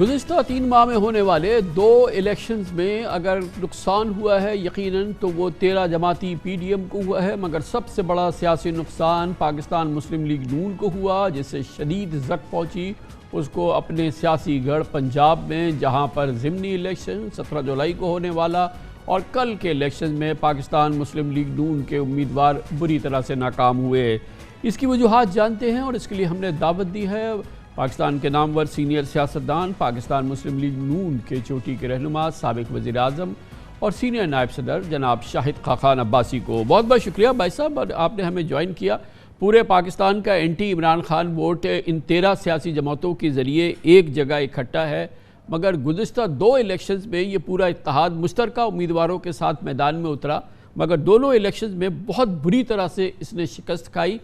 گزشتہ 3 ماہ میں ہونے والے 2 الیکشنز میں اگر نقصان ہوا ہے یقیناً تو وہ 13 جماعتی پی ڈی ایم کو ہوا ہے، مگر سب سے بڑا سیاسی نقصان پاکستان مسلم لیگ نون کو ہوا، جس سے شدید زد پہنچی اس کو اپنے سیاسی گڑھ پنجاب میں، جہاں پر ضمنی الیکشن 17 جولائی کو ہونے والا اور کل کے الیکشن میں پاکستان مسلم لیگ نون کے امیدوار بری طرح سے ناکام ہوئے۔ اس کی وجوہات جانتے ہیں اور اس کے لیے ہم نے دعوت دی ہے پاکستان کے نامور سینئر سیاستدان، پاکستان مسلم لیگ نون کے چوٹی کے رہنما، سابق وزیر اعظم اور سینئر نائب صدر جناب شاہد خاقان عباسی کو۔ بہت بہت شکریہ بھائی صاحب، آپ نے ہمیں جوائن کیا۔ پورے پاکستان کا اینٹی عمران خان ووٹ ان 13 سیاسی جماعتوں کے ذریعے ایک جگہ اکٹھا ہے، مگر گزشتہ 2 الیکشنز میں یہ پورا اتحاد مشترکہ امیدواروں کے ساتھ میدان میں اترا، مگر دونوں الیکشنز میں بہت بری طرح سے اس نے شکست کھائی۔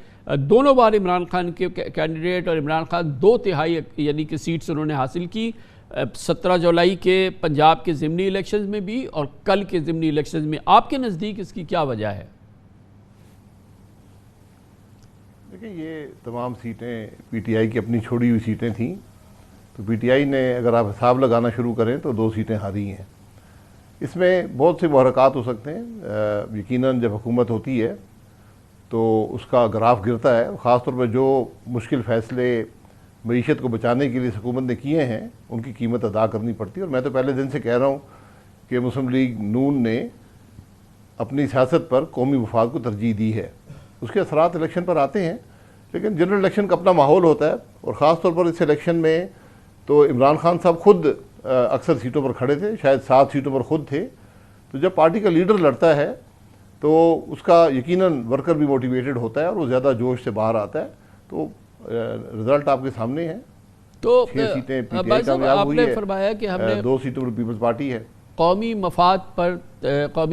دونوں بار عمران خان کے کینڈیڈیٹ اور عمران خان 2/3 یعنی کہ سیٹس انہوں نے حاصل کی، 17 جولائی کے پنجاب کے ضمنی الیکشنز میں بھی اور کل کے ضمنی الیکشنز میں۔ آپ کے نزدیک اس کی کیا وجہ ہے؟ دیکھیں، یہ تمام سیٹیں پی ٹی آئی کی اپنی چھوڑی ہوئی سیٹیں تھیں، تو پی ٹی آئی نے اگر آپ حساب لگانا شروع کریں تو 2 سیٹیں ہاری ہیں۔ اس میں بہت سے محرکات ہو سکتے ہیں۔ یقیناً جب حکومت ہوتی ہے تو اس کا گراف گرتا ہے، خاص طور پر جو مشکل فیصلے معیشت کو بچانے کے لیے حکومت نے کیے ہیں ان کی قیمت ادا کرنی پڑتی ہے۔ اور میں تو پہلے دن سے کہہ رہا ہوں کہ مسلم لیگ نون نے اپنی سیاست پر قومی مفاد کو ترجیح دی ہے۔ اس کے اثرات الیکشن پر آتے ہیں، لیکن جنرل الیکشن کا اپنا ماحول ہوتا ہے، اور خاص طور پر اس الیکشن میں تو عمران خان صاحب خود اکثر سیٹوں پر کھڑے تھے، شاید 7 سیٹوں پر خود تھے۔ تو جب پارٹی کا لیڈر لڑتا ہے تو اس کا یقیناً ورکر بھی موٹیویٹڈ ہوتا ہے اور وہ زیادہ جوش سے باہر آتا ہے۔ تو رزلٹ آپ کے سامنے ہے، تو 6 سیٹیں پی ٹی آئی کامیاب ہوئی ہے، فرمایا کہ ہم نے 2 سیٹوں پر پیپلز پارٹی ہے۔ قومی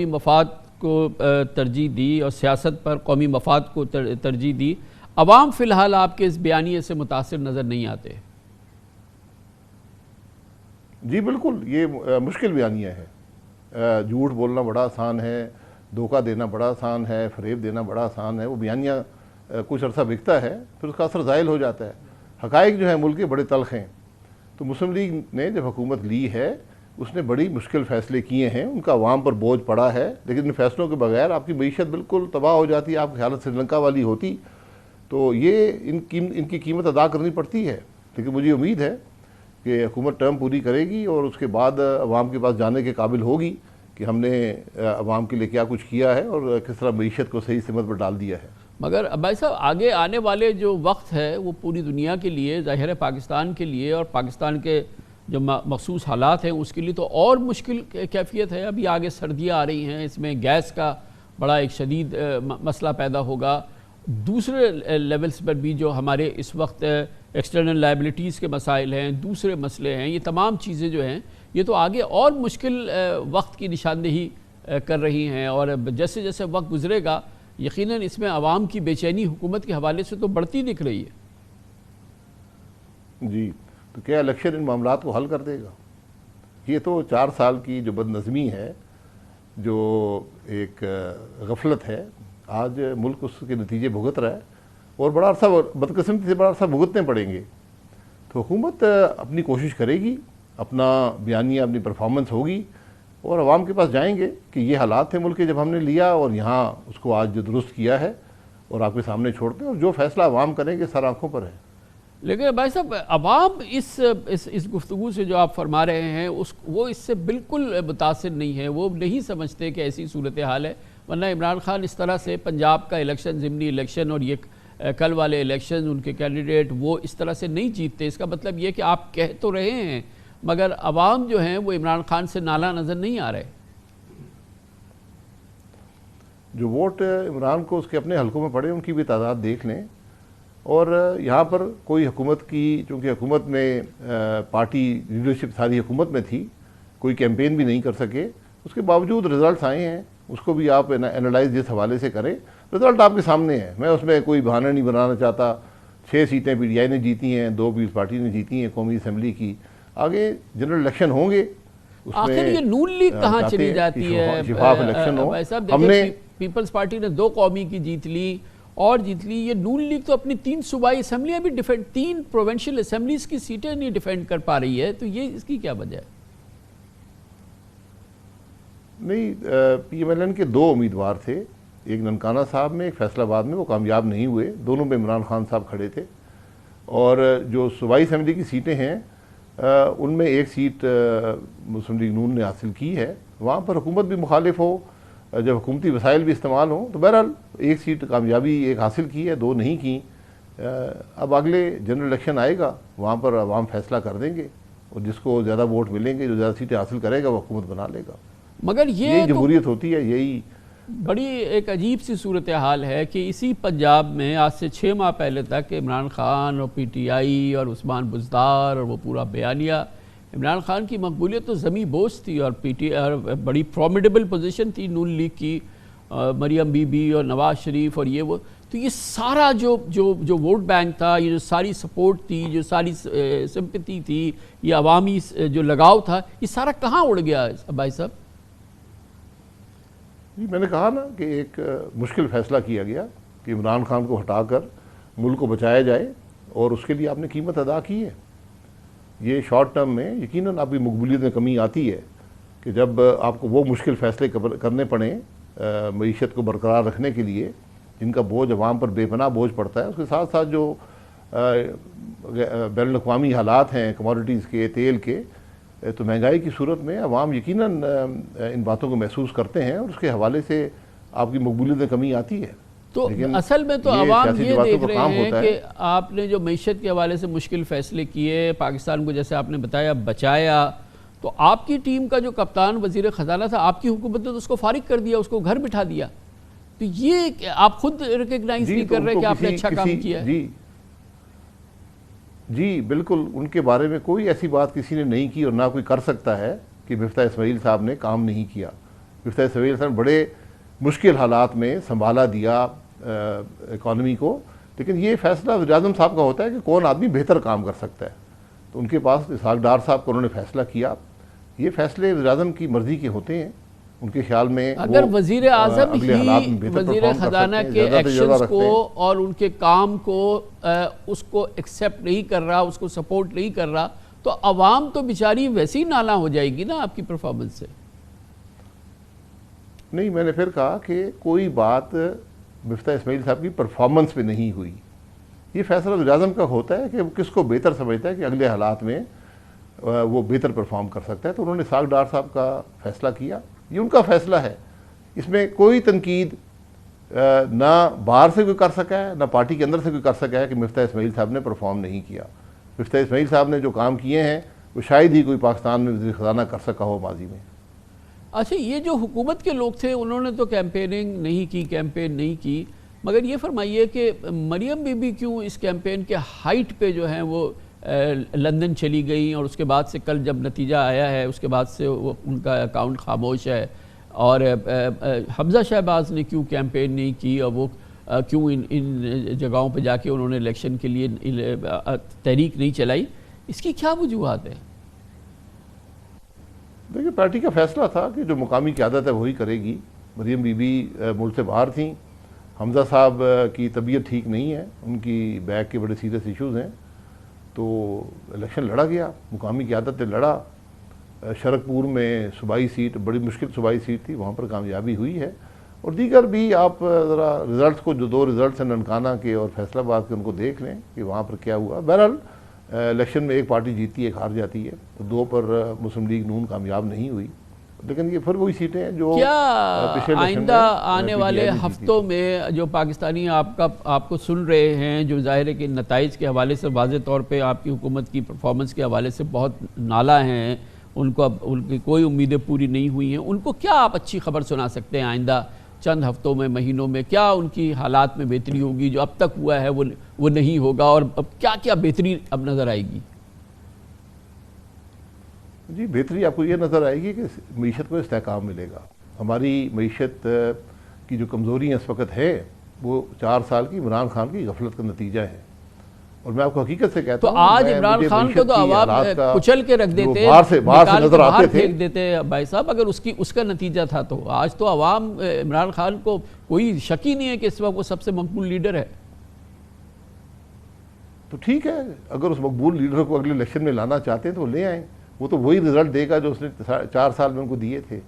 مفاد کو ترجیح دی اور سیاست پر قومی مفاد کو ترجیح دی۔ عوام فی الحال آپ کے اس بیانیے سے متاثر نظر نہیں آتے؟ جی بالکل، یہ مشکل بیانیہ ہے۔ جھوٹ بولنا بڑا آسان ہے، دھوکہ دینا بڑا آسان ہے، فریب دینا بڑا آسان ہے۔ وہ بیانیہ کچھ عرصہ بکتا ہے، پھر اس کا اثر زائل ہو جاتا ہے۔ حقائق جو ہیں ملک کے بڑے تلخ ہیں۔ تو مسلم لیگ نے جب حکومت لی ہے اس نے بڑی مشکل فیصلے کیے ہیں، ان کا عوام پر بوجھ پڑا ہے، لیکن ان فیصلوں کے بغیر آپ کی معیشت بالکل تباہ ہو جاتی ہے، آپ کی حالت سری لنکا والی ہوتی۔ تو یہ ان کی قیمت ادا کرنی پڑتی ہے، لیکن مجھے امید ہے کہ حکومت ٹرم پوری کرے گی اور اس کے بعد عوام کے پاس جانے کے قابل ہوگی کہ ہم نے عوام کے لیے کیا کچھ کیا ہے اور کس طرح معیشت کو صحیح سمت پر ڈال دیا ہے۔ مگر بھائی صاحب، آگے آنے والے جو وقت ہے وہ پوری دنیا کے لیے، ظاہر ہے پاکستان کے لیے اور پاکستان کے جو مخصوص حالات ہیں اس کے لیے تو اور مشکل کیفیت ہے۔ ابھی آگے سردیاں آ رہی ہیں، اس میں گیس کا بڑا ایک شدید مسئلہ پیدا ہوگا۔ دوسرے لیولز پر بھی جو ہمارے اس وقت ایکسٹرنل لائبلٹیز کے مسائل ہیں، دوسرے مسئلے ہیں، یہ تمام چیزیں جو ہیں یہ تو آگے اور مشکل وقت کی نشاندہی کر رہی ہیں، اور جیسے جیسے وقت گزرے گا یقیناً اس میں عوام کی بے چینی حکومت کے حوالے سے تو بڑھتی دکھ رہی ہے۔ جی، تو کیا الیکشن ان معاملات کو حل کر دے گا؟ یہ تو 4 سال کی جو بد نظمی ہے، جو ایک غفلت ہے، آج ملک اس کے نتیجے بھگت رہا ہے، اور بڑا عرصہ بدقسمتی سے بڑا عرصہ بھگتنے پڑیں گے۔ تو حکومت اپنی کوشش کرے گی، اپنا بیانیہ، اپنی پرفارمنس ہوگی، اور عوام کے پاس جائیں گے کہ یہ حالات تھے ملک کے جب ہم نے لیا، اور یہاں اس کو آج جو درست کیا ہے اور آپ کے سامنے چھوڑتے ہیں، اور جو فیصلہ عوام کریں گے سر آنکھوں پر ہے۔ لیکن بھائی صاحب، عوام اس گفتگو سے جو آپ فرما رہے ہیں وہ اس سے بالکل متاثر نہیں ہے، وہ نہیں سمجھتے کہ ایسی صورتحال ہے، ورنہ عمران خان اس طرح سے پنجاب کا الیکشن، ضمنی الیکشن اور یہ کل والے الیکشن ان کے کینڈیڈیٹ وہ اس طرح سے نہیں جیتتے۔ اس کا مطلب یہ کہ آپ کہہ تو رہے ہیں مگر عوام جو ہیں وہ عمران خان سے نالا نظر نہیں آ رہے۔ جو ووٹ عمران کو اس کے اپنے حلقوں میں پڑے ان کی بھی تعداد دیکھ لیں، اور یہاں پر کوئی حکومت کی، چونکہ حکومت میں پارٹی لیڈرشپ ساری حکومت میں تھی، کوئی کیمپین بھی نہیں کر سکے، اس کے باوجود رزلٹس آئے ہیں، اس کو بھی آپ انالائز جس حوالے سے کریں، رزلٹ آپ کے سامنے ہے۔ میں اس میں کوئی بہانہ نہیں بنانا چاہتا۔ 6 سیٹیں پی ٹی آئی نے جیتی ہیں، 2 پیپلز پارٹی نے جیتی ہیں قومی اسمبلی کی۔ آگے جنرل الیکشن ہوں گے، آخر یہ نون لیگ کہاں چلی جاتی ہے؟ شفاف الیکشن ہو۔ ہم نے پیپلز پارٹی نے 2 قومی کی جیت لی اور جیت لی. یہ نون لیگ تو اپنی 3 صوبائی اسمبلیاں بھی ڈیفینڈ 3 پروونشل اسمبلیز کی سیٹیں نہیں ڈیفینڈ کر پا رہی ہے, تو یہ اس کی کیا وجہ ہے؟ نہیں, پی ایم ایل این کے 2 امیدوار تھے, ایک ننکانہ صاحب میں, ایک فیصل آباد میں, وہ کامیاب نہیں ہوئے. دونوں میں عمران خان صاحب کھڑے تھے. اور جو صوبائی اسمبلی کی سیٹیں ہیں ان میں ایک سیٹ مسلم لیگ نون نے حاصل کی ہے. وہاں پر حکومت بھی مخالف ہو, جب حکومتی وسائل بھی استعمال ہوں, تو بہرحال ایک سیٹ کامیابی ایک حاصل کی ہے, 2 نہیں کی. اب اگلے جنرل الیکشن آئے گا, وہاں پر عوام فیصلہ کر دیں گے, اور جس کو زیادہ ووٹ ملیں گے, جو زیادہ سیٹیں حاصل کرے گا, وہ حکومت بنا لے گا. مگر یہی جمہوریت ہوتی ہے. یہی بڑی ایک عجیب سی صورتحال ہے کہ اسی پنجاب میں آج سے 6 ماہ پہلے تک عمران خان اور پی ٹی آئی اور عثمان بزدار اور وہ پورا بیانیہ, عمران خان کی مقبولیت تو زمیں بوجھ تھی, اور پی ٹی آئی بڑی فارمیڈیبل پوزیشن تھی نون لیگ کی, مریم بی بی اور نواز شریف اور یہ وہ. تو یہ سارا جو ووٹ بینک تھا, یہ جو ساری سپورٹ تھی, جو ساری سمپتی تھی, یہ عوامی جو لگاؤ تھا, یہ سارا کہاں اڑ گیا بھائی صاحب؟ جی, میں نے کہا نا کہ ایک مشکل فیصلہ کیا گیا کہ عمران خان کو ہٹا کر ملک کو بچایا جائے, اور اس کے لیے آپ نے قیمت ادا کی ہے. یہ شارٹ ٹرم میں یقیناً آپ کی مقبولیت میں کمی آتی ہے کہ جب آپ کو وہ مشکل فیصلے کرنے پڑیں معیشت کو برقرار رکھنے کے لیے, جن کا بوجھ عوام پر بے پناہ بوجھ پڑتا ہے. اس کے ساتھ ساتھ جو بین الاقوامی حالات ہیں کموڈیٹیز کے, تیل کے, تو مہنگائی کی صورت میں عوام یقیناً ان باتوں کو محسوس کرتے ہیں, اور اس کے حوالے سے آپ کی مقبولیت میں کمی آتی ہے. تو اصل میں تو عوام یہ دیکھ رہے ہیں کہ آپ نے جو معیشت کے حوالے سے مشکل فیصلے کیے, پاکستان کو جیسے آپ نے بتایا بچایا, تو آپ کی ٹیم کا جو کپتان وزیر خزانہ تھا, آپ کی حکومت نے تو اس کو فارغ کر دیا, اس کو گھر بٹھا دیا. تو یہ آپ خود ریکگنائز نہیں کر رہے کہ آپ نے اچھا کام کیا ہے؟ جی بالکل, ان کے بارے میں کوئی ایسی بات کسی نے نہیں کی, اور نہ کوئی کر سکتا ہے کہ مفتاح اسماعیل صاحب نے کام نہیں کیا. مفتاح اسماعیل صاحب نے بڑے مشکل حالات میں سنبھالا دیا اکانومی کو, لیکن یہ فیصلہ وزیر اعظم صاحب کا ہوتا ہے کہ کون آدمی بہتر کام کر سکتا ہے. تو ان کے پاس اسحاق ڈار صاحب کو انہوں نے فیصلہ کیا. یہ فیصلے وزیر اعظم کی مرضی کے ہوتے ہیں. ان کے خیال میں اگر وزیر اعظم ہی وزیر خزانہ کے ایکشنز کو اور ان کے کام کو اس کو ایکسیپٹ نہیں کر رہا, اس کو سپورٹ نہیں کر رہا, تو عوام تو بیچاری ویسے ہی نالاں ہو جائے گی نا آپ کی پرفارمنس سے. نہیں, میں نے پھر کہا کہ کوئی بات مفتاح اسماعیل صاحب کی پرفارمنس پہ نہیں ہوئی. یہ فیصلہ وزیر اعظم کا ہوتا ہے کہ وہ کس کو بہتر سمجھتا ہے کہ اگلے حالات میں وہ بہتر پرفارم کر سکتا ہے. تو انہوں نے اسحاق ڈار صاحب کا فیصلہ کیا, یہ ان کا فیصلہ ہے. اس میں کوئی تنقید نہ باہر سے کوئی کر سکا ہے, نہ پارٹی کے اندر سے کوئی کر سکا ہے کہ مفتاح اسماعیل صاحب نے پرفارم نہیں کیا. مفتاح اسماعیل صاحب نے جو کام کیے ہیں وہ شاید ہی کوئی پاکستان میں وزیر خزانہ کر سکا ہو ماضی میں. اچھا, یہ جو حکومت کے لوگ تھے انہوں نے تو کیمپین نہیں کی, مگر یہ فرمائیے کہ مریم بی بی کیوں اس کیمپین کے ہائٹ پہ جو ہیں وہ لندن چلی گئیں, اور اس کے بعد سے کل جب نتیجہ آیا ہے اس کے بعد سے وہ ان کا اکاؤنٹ خاموش ہے, اور حمزہ شہباز نے کیوں کیمپین نہیں کی, اور وہ کیوں ان جگہوں پہ جا کے انہوں نے الیکشن کے لیے تحریک نہیں چلائی, اس کی کیا وجوہات ہیں؟ دیکھیے, پارٹی کا فیصلہ تھا کہ جو مقامی قیادت ہے وہی کرے گی. مریم بی بی ملک سے باہر تھیں, حمزہ صاحب کی طبیعت ٹھیک نہیں ہے, ان کی بیک کے بڑے سیریس ایشوز ہیں, تو الیکشن لڑا گیا, مقامی قیادت نے لڑا. شرکپور میں صوبائی سیٹ بڑی مشکل صوبائی سیٹ تھی, وہاں پر کامیابی ہوئی ہے. اور دیگر بھی آپ ذرا رزلٹس کو, جو 2 رزلٹس ہیں ننکانہ کے اور فیصل آباد کے, ان کو دیکھ لیں کہ وہاں پر کیا ہوا. بہرحال الیکشن میں ایک پارٹی جیتی ہے, ایک ہار جاتی ہے, تو 2 پر مسلم لیگ نون کامیاب نہیں ہوئی. لیکن یہ پھر وہی سیٹیں ہیں جو کیا آئندہ آنے والے ہفتوں میں جو پاکستانی آپ کو سن رہے ہیں, جو ظاہر ہے کہ نتائج کے حوالے سے واضح طور پہ آپ کی حکومت کی پرفارمنس کے حوالے سے بہت نالاں ہیں, ان کی کوئی امیدیں پوری نہیں ہوئی ہیں, ان کو کیا آپ اچھی خبر سنا سکتے ہیں آئندہ چند ہفتوں میں, مہینوں میں؟ کیا ان کی حالات میں بہتری ہوگی, جو اب تک ہوا ہے وہ نہیں ہوگا, اور اب کیا بہتری اب نظر آئے گی؟ جی, بہتری آپ کو یہ نظر آئے گی کہ معیشت کو استحکام ملے گا. ہماری معیشت کی جو کمزوری اس وقت ہے وہ 4 سال کی عمران خان کی غفلت کا نتیجہ ہے. اور میں آپ کو حقیقت سے کہتا تو ہوں آج عمران خان کو تو عوام کچل کے رکھ دیتے، باہر سے نظر آتے تھے پھینک دیتے بھائی صاحب، اگر اس کا نتیجہ تھا تو آج تو عوام عمران خان کو کوئی شک ہی نہیں ہے کہ اس وقت وہ سب سے مقبول لیڈر ہے۔ تو ٹھیک ہے، اگر اس مقبول لیڈر کو اگلے الیکشن میں لانا چاہتے ہیں تو لے آئیں، وہ تو وہی رزلٹ دے گا جو اس نے 4 سال میں ان کو دیے تھے۔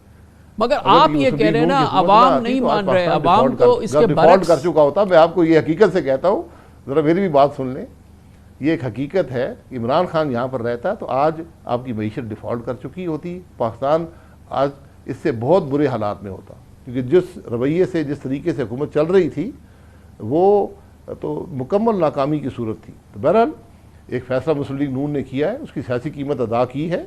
مگر آپ یہ کہہ رہے ہیں نا عوام نہیں مان رہے، عوام تو اس کے ڈیفالٹ کر چکا ہوتا۔ میں آپ کو یہ حقیقت سے کہتا ہوں، ذرا میری بھی بات سن لیں، یہ ایک حقیقت ہے، عمران خان یہاں پر رہتا تو آج آپ کی معیشت ڈیفالٹ کر چکی ہوتی، پاکستان آج اس سے بہت برے حالات میں ہوتا، کیونکہ جس رویے سے جس طریقے سے حکومت چل رہی تھی وہ تو مکمل ناکامی کی صورت تھی۔ تو بہرحال ایک فیصلہ مسلم لیگ نون نے کیا ہے، اس کی سیاسی قیمت ادا کی ہے،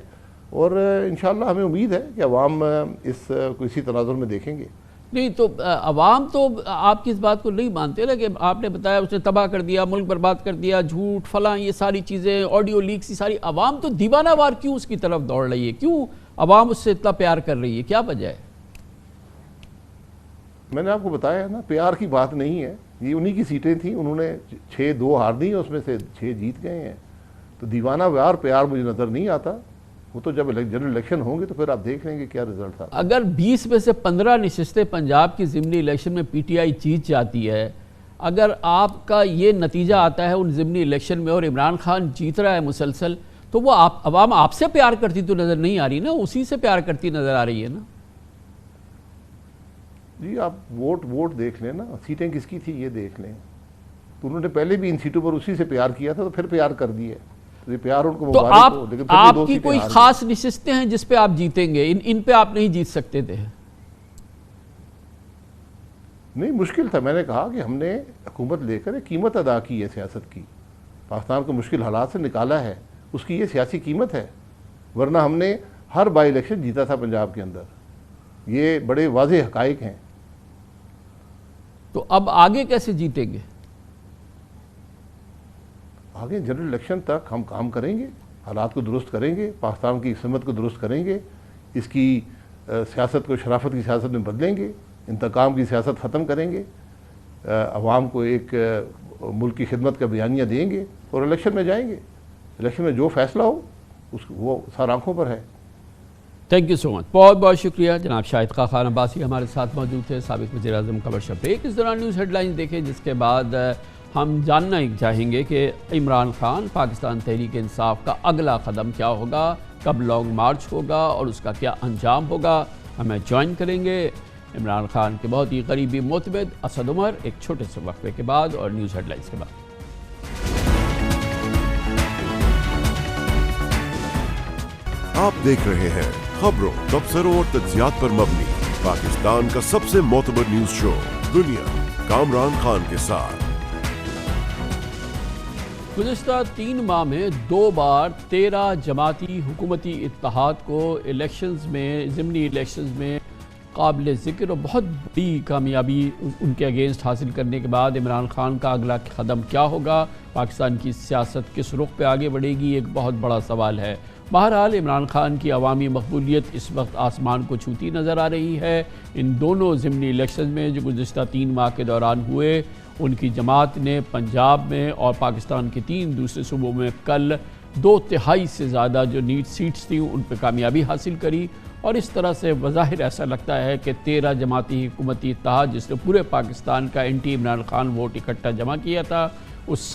اور انشاءاللہ ہمیں امید ہے کہ عوام اس کو اسی تناظر میں دیکھیں گے۔ نہیں تو عوام تو آپ کی اس بات کو نہیں مانتے نا، کہ آپ نے بتایا اس نے تباہ کر دیا، ملک برباد کر دیا، جھوٹ فلاں یہ ساری چیزیں، آڈیو لیکس، یہ ساری، عوام تو دیوانہ وار کیوں اس کی طرف دوڑ رہی ہے؟ کیوں عوام اس سے اتنا پیار کر رہی ہے؟ کیا وجہ ہے؟ میں نے آپ کو بتایا ہے نا، پیار کی بات نہیں ہے، یہ انہی کی سیٹیں تھیں، انہوں نے 6-2 ہار دی، اس میں سے 6 جیت گئے ہیں، تو دیوانہ وار پیار مجھے نظر نہیں آتا۔ وہ تو جب جنرل الیکشن ہوں گے تو پھر آپ دیکھ لیں گے کیا رزلٹ تھا۔ اگر 20 میں سے 15 نشستیں پنجاب کی ضمنی الیکشن میں پی ٹی آئی جیت جاتی ہے، اگر آپ کا یہ نتیجہ آتا ہے ان ضمنی الیکشن میں اور عمران خان جیت رہا ہے مسلسل، تو وہ عوام آپ سے پیار کرتی تو نظر نہیں آ رہی نا، اسی سے پیار کرتی نظر آ رہی ہے نا۔ جی آپ ووٹ دیکھ لیں نا، سیٹیں کس کی تھی یہ دیکھ لیں، تو انہوں نے پہلے بھی ان سیٹوں پر اسی سے پیار کیا تھا، تو پھر پیار کر دیے، تو یہ پیار ان کو تو مبارک ہو، لیکن پھر بھی 2 آپ کی سیٹیں کوئی ہار گئے۔ خاص نشستیں ہیں جس پہ آپ جیتیں گے؟ ان پہ آپ نہیں جیت سکتے تھے؟ نہیں، مشکل تھا، میں نے کہا کہ ہم نے حکومت لے کر ایک قیمت ادا کی ہے سیاست کی، پاکستان کو مشکل حالات سے نکالا ہے، اس کی یہ سیاسی قیمت ہے، ورنہ ہم نے ہر بائی الیکشن جیتا تھا پنجاب کے اندر، یہ بڑے واضح حقائق ہیں۔ تو اب آگے کیسے جیتیں گے؟ آگے جنرل الیکشن تک ہم کام کریں گے، حالات کو درست کریں گے، پاکستان کی سمت کو درست کریں گے، اس کی سیاست کو شرافت کی سیاست میں بدلیں گے، انتقام کی سیاست ختم کریں گے، عوام کو ایک ملک کی خدمت کا بیانیہ دیں گے، اور الیکشن میں جائیں گے۔ الیکشن میں جو فیصلہ ہو وہ سار آنکھوں پر ہے۔ تھینک یو سو مچ، بہت بہت شکریہ جناب شاہد خان عباسی ہمارے ساتھ موجود تھے، سابق وزیر اعظم کا ورشہ بریک۔ اس دوران نیوز ہیڈ لائنز دیکھیں، جس کے بعد ہم جاننا چاہیں گے کہ عمران خان پاکستان تحریک انصاف کا اگلا قدم کیا ہوگا، کب لانگ مارچ ہوگا اور اس کا کیا انجام ہوگا۔ ہمیں جوائن کریں گے عمران خان کے بہت ہی قریبی معتمد اسد عمر، ایک چھوٹے سے وقفے کے بعد اور نیوز ہیڈ لائنز کے بعد۔ آپ دیکھ رہے ہیں خبروں، تبصروں اور تجزیات پر مبنی پاکستان کا سب سے معتبر نیوز شو دنیا، کامران خان کے ساتھ۔ گزشتہ 3 ماہ میں 2 بار 13 جماعتی حکومتی اتحاد کو الیکشنز میں، ضمنی الیکشنز میں قابل ذکر اور بہت بڑی کامیابی ان کے اگینسٹ حاصل کرنے کے بعد عمران خان کا اگلا قدم کیا ہوگا، پاکستان کی سیاست کس رخ پہ آگے بڑھے گی، ایک بہت بڑا سوال ہے۔ بہرحال عمران خان کی عوامی مقبولیت اس وقت آسمان کو چھوتی نظر آ رہی ہے۔ ان دونوں ضمنی الیکشن میں جو گزشتہ 3 ماہ کے دوران ہوئے، ان کی جماعت نے پنجاب میں اور پاکستان کے 3 دوسرے صوبوں میں کل 2/3 سے زیادہ جو نیٹ سیٹس تھیں ان پہ کامیابی حاصل کری، اور اس طرح سے بظاہر ایسا لگتا ہے کہ 13 جماعتی حکومتی اتحاد جس نے پورے پاکستان کا اینٹی عمران خان ووٹ اکٹھا جمع کیا تھا، اس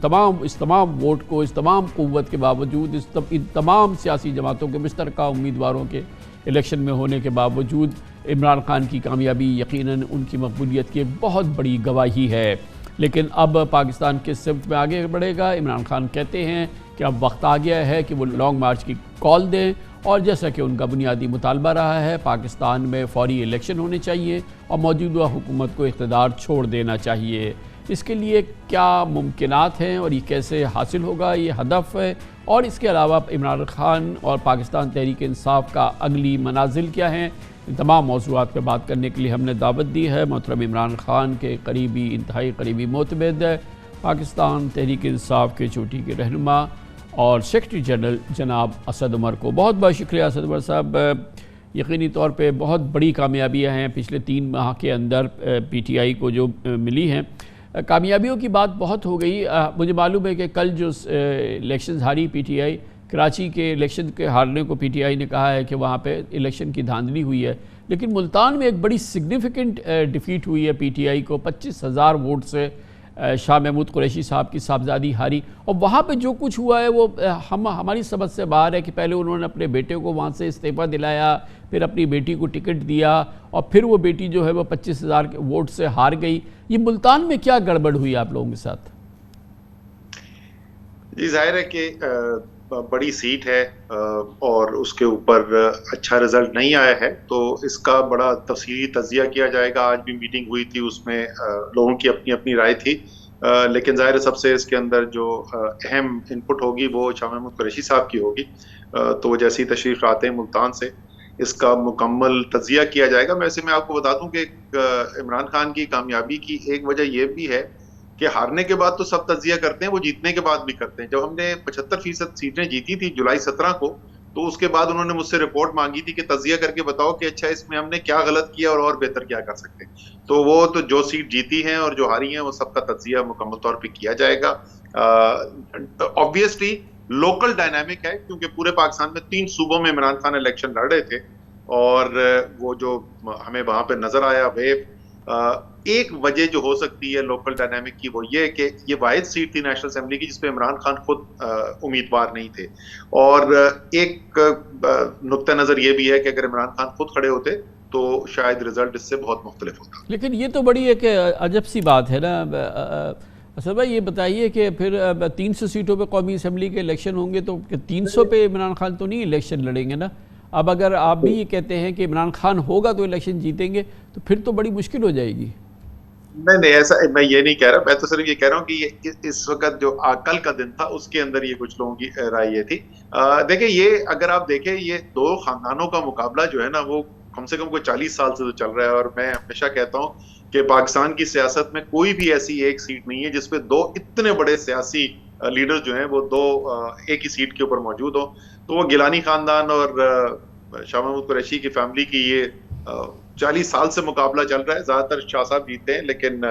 تمام ووٹ کو، اس تمام قوت کے باوجود، ان تمام سیاسی جماعتوں کے مشترکہ امیدواروں کے الیکشن میں ہونے کے باوجود عمران خان کی کامیابی یقیناً ان کی مقبولیت کی ایک بہت بڑی گواہی ہے۔ لیکن اب پاکستان کس سمت میں آگے بڑھے گا؟ عمران خان کہتے ہیں کہ اب وقت آ گیا ہے کہ وہ لانگ مارچ کی کال دیں، اور جیسا کہ ان کا بنیادی مطالبہ رہا ہے، پاکستان میں فوری الیکشن ہونے چاہیے اور موجودہ حکومت کو اقتدار چھوڑ دینا چاہیے۔ اس کے لیے کیا ممکنات ہیں اور یہ کیسے حاصل ہوگا، یہ ہدف ہے، اور اس کے علاوہ عمران خان اور پاکستان تحریک انصاف کا اگلی منازل کیا ہیں، ان تمام موضوعات پہ بات کرنے کے لیے ہم نے دعوت دی ہے محترم عمران خان کے قریبی، انتہائی قریبی معتمد، پاکستان تحریک انصاف کے چوٹی کے رہنما اور سیکرٹری جنرل جناب اسد عمر کو۔ بہت بہت شکریہ اسد عمر صاحب، یقینی طور پہ بہت بڑی کامیابیاں ہیں پچھلے 3 ماہ کے اندر پی ٹی آئی کو جو ملی ہیں۔ کامیابیوں کی بات بہت ہو گئی. مجھے معلوم ہے کہ کل جو elections Hari P T I, Karachi کے الیکشن کے ہارنے کو پی ٹی آئی نے کہا ہے کہ وہاں پہ الیکشن کی دھاندلی ہوئی ہے، لیکن ملتان میں ایک بڑی سگنیفیکنٹ ڈیفیٹ ہوئی ہے پی ٹی آئی کو. 25,000 ووٹ سے شاہ محمود قریشی صاحب کی صاحبزادی ہاری. اور وہاں پہ جو کچھ ہوا ہے وہ ہماری سمجھ سے باہر ہے کہ پہلے انہوں نے اپنے بیٹے کو وہاں سے استعفیٰ دلایا، پھر اپنی بیٹی کو ٹکٹ دیا، اور پھر وہ بیٹی جو ہے وہ 25,000 ووٹ سے ہار گئی. یہ ملتان میں کیا گڑبڑ ہوئی آپ لوگوں کے ساتھ؟ جی ظاہر ہے کہ بڑی سیٹ ہے اور اس کے اوپر اچھا رزلٹ نہیں آیا ہے، تو اس کا بڑا تفصیلی تجزیہ کیا جائے گا. آج بھی میٹنگ ہوئی تھی، اس میں لوگوں کی اپنی اپنی رائے تھی، لیکن ظاہر ہے سب سے اس کے اندر جو اہم انپٹ ہوگی وہ شاہ محمود قریشی صاحب کی ہوگی. تو وہ جیسی تشریف آتے ہیں ملتان سے اس کا مکمل تجزیہ کیا جائے گا. ویسے میں آپ کو بتا دوں کہ عمران خان کی کامیابی کی ایک وجہ یہ بھی ہے کہ ہارنے کے بعد تو سب تجزیہ کرتے ہیں، وہ جیتنے کے بعد بھی کرتے ہیں. جب ہم نے 75% سیٹیں جیتی تھی جولائی 17 کو، تو اس کے بعد انہوں نے مجھ سے رپورٹ مانگی تھی کہ تجزیہ کر کے بتاؤ کہ اچھا اس میں ہم نے کیا غلط کیا اور بہتر کیا کر سکتے ہیں. تو وہ تو جو سیٹ جیتی ہیں اور جو ہاری ہیں وہ سب کا تجزیہ مکمل طور پہ کیا جائے گا. آبویسلی لوکل ڈائنامک ہے، کیونکہ پورے پاکستان میں 3 صوبوں میں عمران خان الیکشن لڑ رہے تھے، اور وہ جو ہمیں وہاں پہ نظر آیا ایک وجہ جو ہو سکتی ہے لوکل ڈائنامک کی وہ یہ کہ یہ واحد سیٹ تھی نیشنل اسمبلی کی جس پہ عمران خان خود امیدوار نہیں تھے. اور ایک نقطہ نظر یہ بھی ہے کہ اگر عمران خان خود کھڑے ہوتے تو شاید رزلٹ اس سے بہت مختلف ہوتا. لیکن یہ تو بڑی ایک عجب سی بات ہے نا اسد بھائی، یہ بتائیے کہ پھر 300 سیٹوں پہ قومی اسمبلی کے الیکشن ہوں گے تو 300 پہ عمران خان تو نہیں الیکشن لڑیں گے نا. اب اگر آپ بھی یہ کہتے ہیں کہ عمران خان ہوگا تو الیکشن جیتیں گے تو پھر تو بڑی مشکل ہو جائے گی. نہیں ایسا میں یہ نہیں کہہ رہا، میں تو صرف یہ کہہ رہا ہوں کہ یہ اس وقت جو کل کا دن تھا اس کے اندر یہ کچھ لوگوں کی رائے یہ تھی. دیکھیں یہ اگر آپ دیکھیں یہ 2 خاندانوں کا مقابلہ جو ہے نا وہ کم سے کم کوئی 40 سال سے تو چل رہا ہے. اور میں ہمیشہ کہتا ہوں کہ پاکستان کی سیاست میں کوئی بھی ایسی ایک سیٹ نہیں ہے جس پہ 2 اتنے بڑے سیاسی لیڈر جو ہیں وہ 2 ایک ہی سیٹ کے اوپر موجود ہوں. تو وہ گیلانی خاندان اور شاہ محمود قریشی کی فیملی کی یہ 40 سال سے مقابلہ چل رہا ہے. زیادہ تر شاہ صاحب جیتے ہیں، لیکن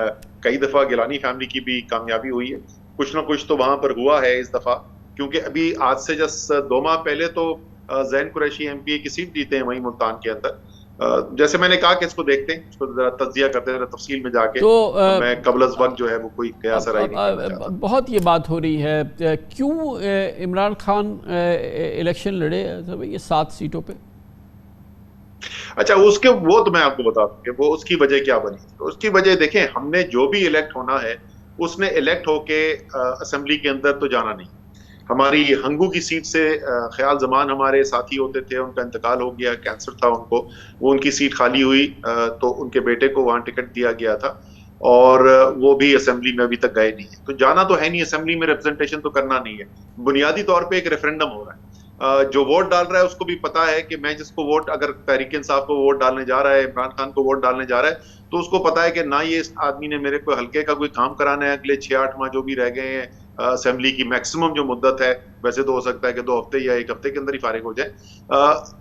کئی دفعہ گیلانی فیملی کی بھی کامیابی ہوئی ہے. کچھ نہ کچھ تو وہاں پر ہوا ہے اس دفعہ، کیونکہ ابھی آج سے جس 2 ماہ پہلے تو زین قریشی ایم پی اے کی سیٹ جیتے ہیں وہیں ملتان کے اندر. جیسے میں نے کہا کہ اس کو دیکھتے ہیں، اس کو ذرا تجزیہ کرتے ہیں، ذرا تفصیل میں جا کے. تو میں قبل از وقت جو ہے وہ کوئی قیاس رائے نہیں کرنا چاہتا. بہت یہ بات ہو رہی ہے کیوں عمران خان الیکشن لڑے یہ 7 سیٹوں پہ؟ اچھا اس کے وہ تو میں آپ کو بتا دوں کہ وہ اس کی وجہ کیا بنی. تو اس کی وجہ دیکھیں، ہم نے جو بھی الیکٹ ہونا ہے اس نے الیکٹ ہو کے اسمبلی کے اندر تو جانا نہیں. ہماری ہنگو کی سیٹ سے خیال زمان ہمارے ساتھی ہوتے تھے، ان کا انتقال ہو گیا، کینسر تھا ان کو، وہ ان کی سیٹ خالی ہوئی تو ان کے بیٹے کو وہاں ٹکٹ دیا گیا تھا، اور وہ بھی اسمبلی میں ابھی تک گئے نہیں ہیں. تو جانا تو ہے نہیں، اسمبلی میں ریپرزنٹیشن تو کرنا نہیں ہے. بنیادی طور پہ ایک ریفرینڈم ہو رہا ہے. جو ووٹ ڈال رہا ہے اس کو بھی پتا ہے کہ میں جس کو ووٹ، اگر تحریک انصاف کو ووٹ ڈالنے جا رہا ہے، عمران خان کو ووٹ ڈالنے جا رہا ہے، تو اس کو پتا ہے کہ نہ یہ اس آدمی نے میرے کو حلقے کا کوئی کام کرانا ہے اگلے 6-8 ماہ جو بھی رہ گئے ہیں اسمبلی کی میکسیمم جو مدت ہے. ویسے تو ہو سکتا ہے کہ 2 ہفتے یا 1 ہفتے کے اندر ہی فارغ ہو جائے.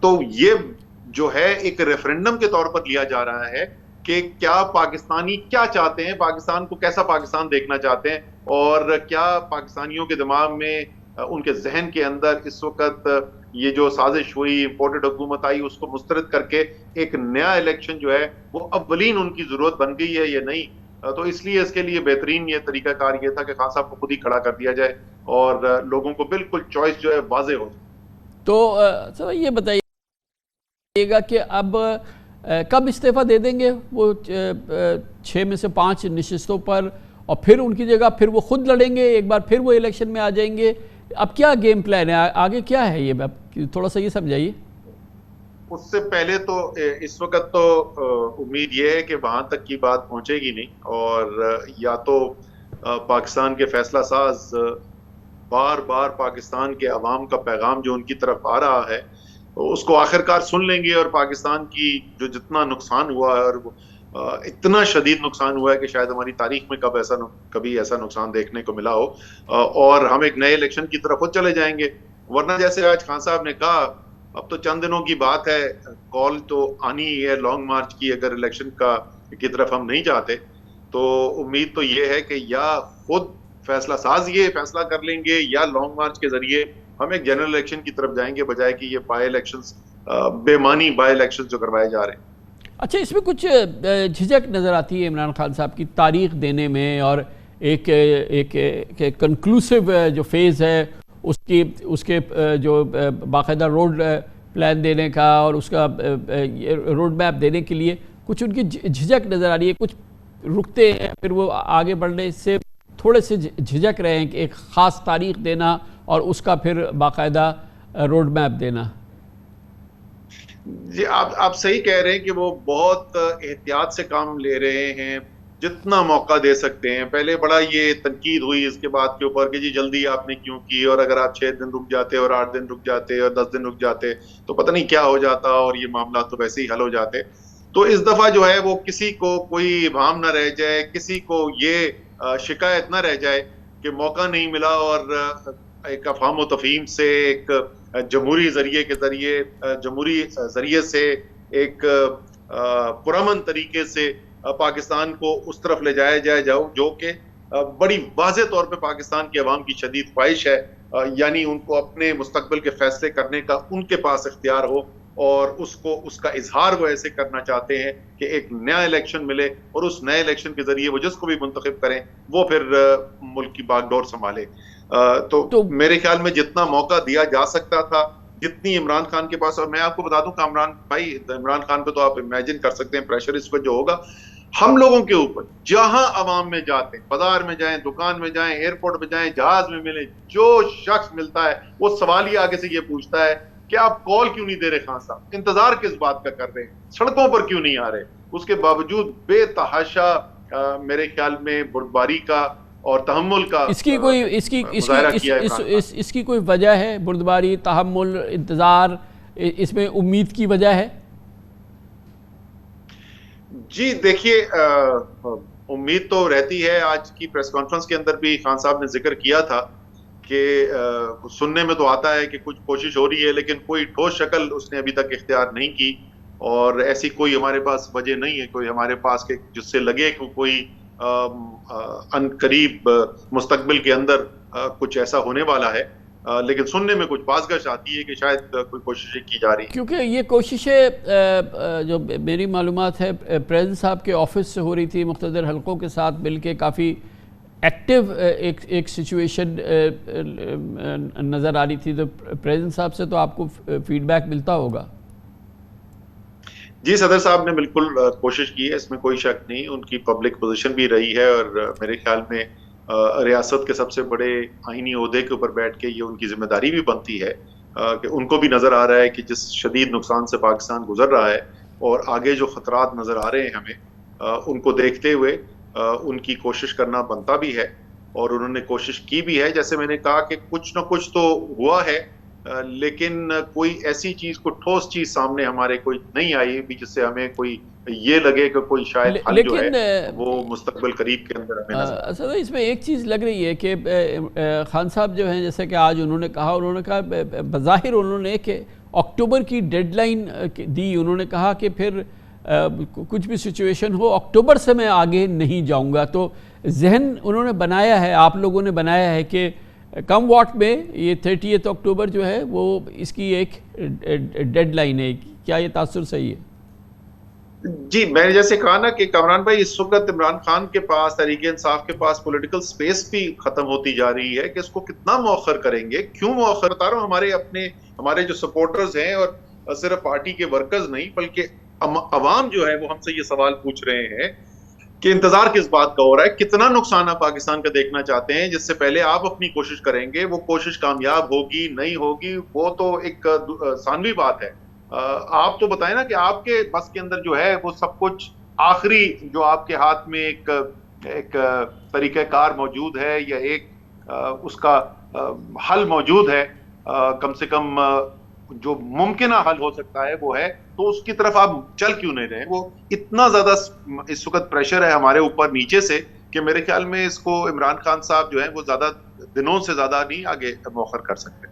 تو یہ جو ہے ایک ریفرینڈم کے طور پر لیا جا رہا ہے کہ کیا پاکستانی کیا چاہتے ہیں، پاکستان کو کیسا پاکستان دیکھنا چاہتے ہیں، اور کیا پاکستانیوں کے دماغ میں، ان کے ذہن کے اندر اس وقت یہ جو سازش ہوئی، امپورٹڈ حکومت آئی، اس کو مسترد کر کے ایک نیا الیکشن جو ہے وہ اولین ان کی ضرورت بن گئی ہے یا نہیں. تو اس لیے اس کے لیے بہترین یہ طریقہ کار یہ تھا کہ خان صاحب کو خود ہی کھڑا کر دیا جائے اور لوگوں کو بالکل چوائس جو ہے واضح ہو جائے. تو یہ بتائیے گا کہ اب کب استعفیٰ دے دیں گے وہ 6 میں سے 5 نشستوں پر، اور پھر ان کی جگہ پھر وہ خود لڑیں گے ایک بار، پھر وہ الیکشن میں آ جائیں گے؟ اب کیا گیم پلان ہے آگے، کیا ہے یہ تھوڑا سا یہ سمجھائیے. اس سے پہلے تو اس وقت تو امید یہ ہے کہ وہاں تک کی بات پہنچے گی نہیں، اور یا تو پاکستان کے فیصلہ ساز بار بار پاکستان کے عوام کا پیغام جو ان کی طرف آ رہا ہے اس کو آخر کار سن لیں گے، اور پاکستان کی جو جتنا نقصان ہوا ہے، اور اتنا شدید نقصان ہوا ہے کہ شاید ہماری تاریخ میں کبھی ایسا نقصان دیکھنے کو ملا ہو، اور ہم ایک نئے الیکشن کی طرف خود چلے جائیں گے. ورنہ جیسے آج خان صاحب نے کہا، اب تو چند دنوں کی بات ہے، کال تو آنی ہے لانگ مارچ کی اگر الیکشن کی طرف ہم نہیں جاتے. تو امید تو یہ ہے کہ یا خود فیصلہ ساز یہ فیصلہ کر لیں گے یا لانگ مارچ کے ذریعے ہم ایک جنرل الیکشن کی طرف جائیں گے، بجائے کہ یہ بائی الیکشنز بے معنی بائی الیکشنز جو کروائے جا رہے ہیں۔ اچھا، اس میں کچھ جھجک نظر آتی ہے عمران خان صاحب کی تاریخ دینے میں، اور ایک کنکلوسیو جو فیز ہے اس کے جو باقاعدہ روڈ پلان دینے کا اور اس کا روڈ میپ دینے کے لیے کچھ ان کی جھجک نظر آ رہی ہے، کچھ رکتے ہیں پھر وہ آگے بڑھنے سے تھوڑے سے جھجک رہے ہیں کہ ایک خاص تاریخ دینا اور اس کا پھر باقاعدہ روڈ میپ دینا۔ جی آپ صحیح کہہ رہے ہیں کہ وہ بہت احتیاط سے کام لے رہے ہیں، جتنا موقع دے سکتے ہیں۔ پہلے بڑا یہ تنقید ہوئی اس کے بات کے اوپر کہ جی جلدی آپ نے کیوں کی، اور اگر آپ 6 دن رک جاتے اور 8 دن رک جاتے اور 10 دن رک جاتے تو پتہ نہیں کیا ہو جاتا اور یہ معاملات تو ویسے ہی حل ہو جاتے۔ تو اس دفعہ جو ہے وہ کسی کو کوئی ابہام نہ رہ جائے، کسی کو یہ شکایت نہ رہ جائے کہ موقع نہیں ملا، اور ایک افہام و تفہیم سے ایک جمہوری ذریعے سے ایک پرامن طریقے سے پاکستان کو اس طرف لے جایا جائے جو کہ بڑی واضح طور پہ پاکستان کی عوام کی شدید خواہش ہے، یعنی ان کو اپنے مستقبل کے فیصلے کرنے کا ان کے پاس اختیار ہو، اور اس کا اظہار وہ ایسے کرنا چاہتے ہیں کہ ایک نیا الیکشن ملے اور اس نئے الیکشن کے ذریعے وہ جس کو بھی منتخب کریں وہ پھر ملک کی باغ ڈور سنبھالے۔ تو میرے خیال میں جتنا موقع دیا جا سکتا تھا، جتنی عمران خان کے پاس، اور میں آپ کو بتا دوں کہ عمران خان پہ تو آپ امیجن کر سکتے ہیں پریشر اس وقت جو ہوگا ہم لوگوں کے اوپر، جہاں عوام میں جاتے ہیں، بازار میں جائیں، دکان میں جائیں، ایئرپورٹ میں جائیں، جہاز میں ملیں، جو شخص ملتا ہے وہ سوال ہی آگے سے یہ پوچھتا ہے کہ آپ کال کیوں نہیں دے رہے خان صاحب، انتظار کس بات کا کر رہے ہیں، سڑکوں پر کیوں نہیں آ رہے۔ اس کے باوجود بے تحاشا میرے خیال میں بردباری کا اور تحمل کا اس کی کوئی وجہ ہے؟ بردباری، تحمل، انتظار، اس میں امید کی وجہ ہے؟ جی دیکھیے، امید تو رہتی ہے۔ آج کی پریس کانفرنس کے اندر بھی خان صاحب نے ذکر کیا تھا کہ سننے میں تو آتا ہے کہ کچھ کوشش ہو رہی ہے، لیکن کوئی ٹھوس شکل اس نے ابھی تک اختیار نہیں کی، اور ایسی کوئی ہمارے پاس وجہ نہیں ہے کوئی ہمارے پاس کہ جس سے لگے کہ کوئی ان قریب مستقبل کے اندر کچھ ایسا ہونے والا ہے، لیکن سننے میں کچھ بازگشت آتی ہے کہ شاید کوئی کوششیں کی جا رہی ہیں۔ کیونکہ یہ کوششیں جو میری معلومات ہے پریزیڈنٹ صاحب کے آفس سے ہو رہی تھی، مقتدر حلقوں کے ساتھ مل کے کافی ایکٹیو ایک سچویشن نظر آ رہی تھی، تو پریزیڈنٹ صاحب سے تو آپ کو فیڈ بیک ملتا ہوگا۔ جی صدر صاحب نے بالکل کوشش کی ہے، اس میں کوئی شک نہیں، ان کی پبلک پوزیشن بھی رہی ہے، اور میرے خیال میں ریاست کے سب سے بڑے آئینی عہدے کے اوپر بیٹھ کے یہ ان کی ذمہ داری بھی بنتی ہے کہ ان کو بھی نظر آ رہا ہے کہ جس شدید نقصان سے پاکستان گزر رہا ہے اور آگے جو خطرات نظر آ رہے ہیں ہمیں، ان کو دیکھتے ہوئے ان کی کوشش کرنا بنتا بھی ہے، اور انہوں نے کوشش کی بھی ہے۔ جیسے میں نے کہا کہ کچھ نہ کچھ تو ہوا ہے، لیکن کوئی ایسی چیز، کوئی ٹھوس چیز سامنے ہمارے کوئی نہیں آئی بھی جس سے ہمیں کوئی یہ لگے کہ کوئی شاید حل جو ہے وہ مستقبل قریب کے اندر ہمیں نظر آئے۔ اصل اس میں ایک چیز لگ رہی ہے کہ خان صاحب جو ہیں، جیسے کہ آج انہوں نے کہا بظاہر انہوں نے کہ اکتوبر کی ڈیڈ لائن دی، انہوں نے کہا کہ پھر کچھ بھی سچویشن ہو اکتوبر سے میں آگے نہیں جاؤں گا، تو ذہن انہوں نے بنایا ہے، آپ لوگوں نے بنایا ہے کہ کم واٹ میں یہ 30 اکتوبر جو ہے وہ اس کی ایک ڈیڈ لائن ہے۔ کیا یہ تاثر صحیح ہے؟ جی میں نے جیسے کہا نا کہ کامران بھائی، اس وقت عمران خان کے پاس، تحریک انصاف کے پاس پولیٹیکل سپیس بھی ختم ہوتی جا رہی ہے کہ اس کو کتنا مؤخر کریں گے، کیوں مؤخر؟ بتا رہا ہوں، ہمارے جو سپورٹرز ہیں، اور صرف پارٹی کے ورکرز نہیں بلکہ عوام جو ہے وہ ہم سے یہ سوال پوچھ رہے ہیں کہ انتظار کس بات کا ہو رہا ہے، کتنا نقصان آپ پاکستان کا دیکھنا چاہتے ہیں، جس سے پہلے آپ اپنی کوشش کریں گے، وہ کوشش کامیاب ہوگی نہیں ہوگی وہ تو ایک ثانوی بات ہے۔ آپ تو بتائیں نا کہ آپ کے بس کے اندر جو ہے وہ سب کچھ آخری جو آپ کے ہاتھ میں ایک طریقہ کار موجود ہے یا ایک اس کا حل موجود ہے، کم سے کم جو ممکنہ حل ہو سکتا ہے وہ ہے، تو اس کی طرف آپ چل کیوں نہیں رہے؟ وہ اتنا زیادہ اس وقت پریشر ہے ہمارے اوپر نیچے سے کہ میرے خیال میں اس کو عمران خان صاحب جو ہیں وہ زیادہ دنوں سے زیادہ نہیں آگے مؤخر کر سکتے۔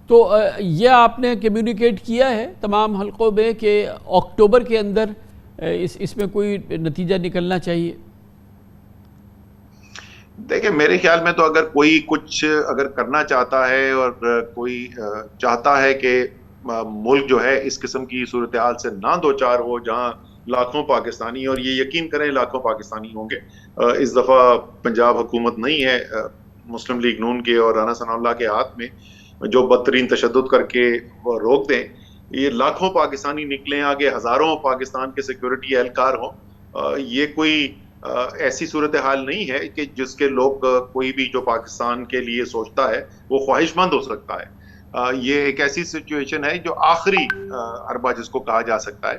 تو یہ آپ نے کمیونیکیٹ کیا ہے تمام حلقوں میں کہ اکتوبر کے اندر اس میں کوئی نتیجہ نکلنا چاہیے؟ دیکھیں میرے خیال میں تو اگر کوئی کچھ اگر کرنا چاہتا ہے اور کوئی چاہتا ہے کہ ملک جو ہے اس قسم کی صورتحال سے نہ دوچار ہو جہاں لاکھوں پاکستانی، اور یہ یقین کریں لاکھوں پاکستانی ہوں گے، اس دفعہ پنجاب حکومت نہیں ہے مسلم لیگ نون کے اور رانا ثناء اللہ کے ہاتھ میں جو بدترین تشدد کر کے وہ روک دیں، یہ لاکھوں پاکستانی نکلیں آگے، ہزاروں پاکستان کے سیکیورٹی اہلکار ہوں، یہ کوئی ایسی صورتحال نہیں ہے کہ جس کے لوگ کوئی بھی جو پاکستان کے لیے سوچتا ہے وہ خواہش مند ہو سکتا ہے، یہ ایک ایسی سچویشن ہے جو آخری اربا جس کو کہا جا سکتا ہے۔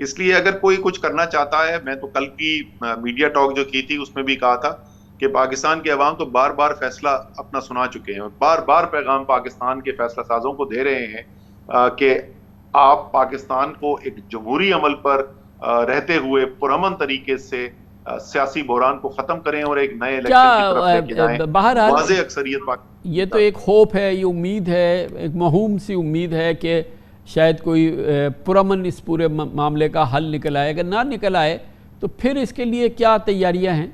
اس لیے اگر کوئی کچھ کرنا چاہتا ہے، میں تو کل کی میڈیا ٹاک جو کی تھی اس میں بھی کہا تھا کہ پاکستان کے عوام تو بار بار فیصلہ اپنا سنا چکے ہیں، بار بار پیغام پاکستان کے فیصلہ سازوں کو دے رہے ہیں کہ آپ پاکستان کو ایک جمہوری عمل پر رہتے ہوئے پرامن طریقے سے سیاسی بحران کو ختم کریں اور ایک نئے الیکشن کی طرف لے کے جائیں۔ بہرحال واضح اکثریت یہ تو ایک ہوپ ہے، یہ امید ہے، ایک موہوم سی امید ہے کہ شاید کوئی پرامن اس پورے معاملے کا حل نکل آئے۔ اگر نہ نکل آئے تو پھر اس کے لیے کیا تیاریاں ہیں؟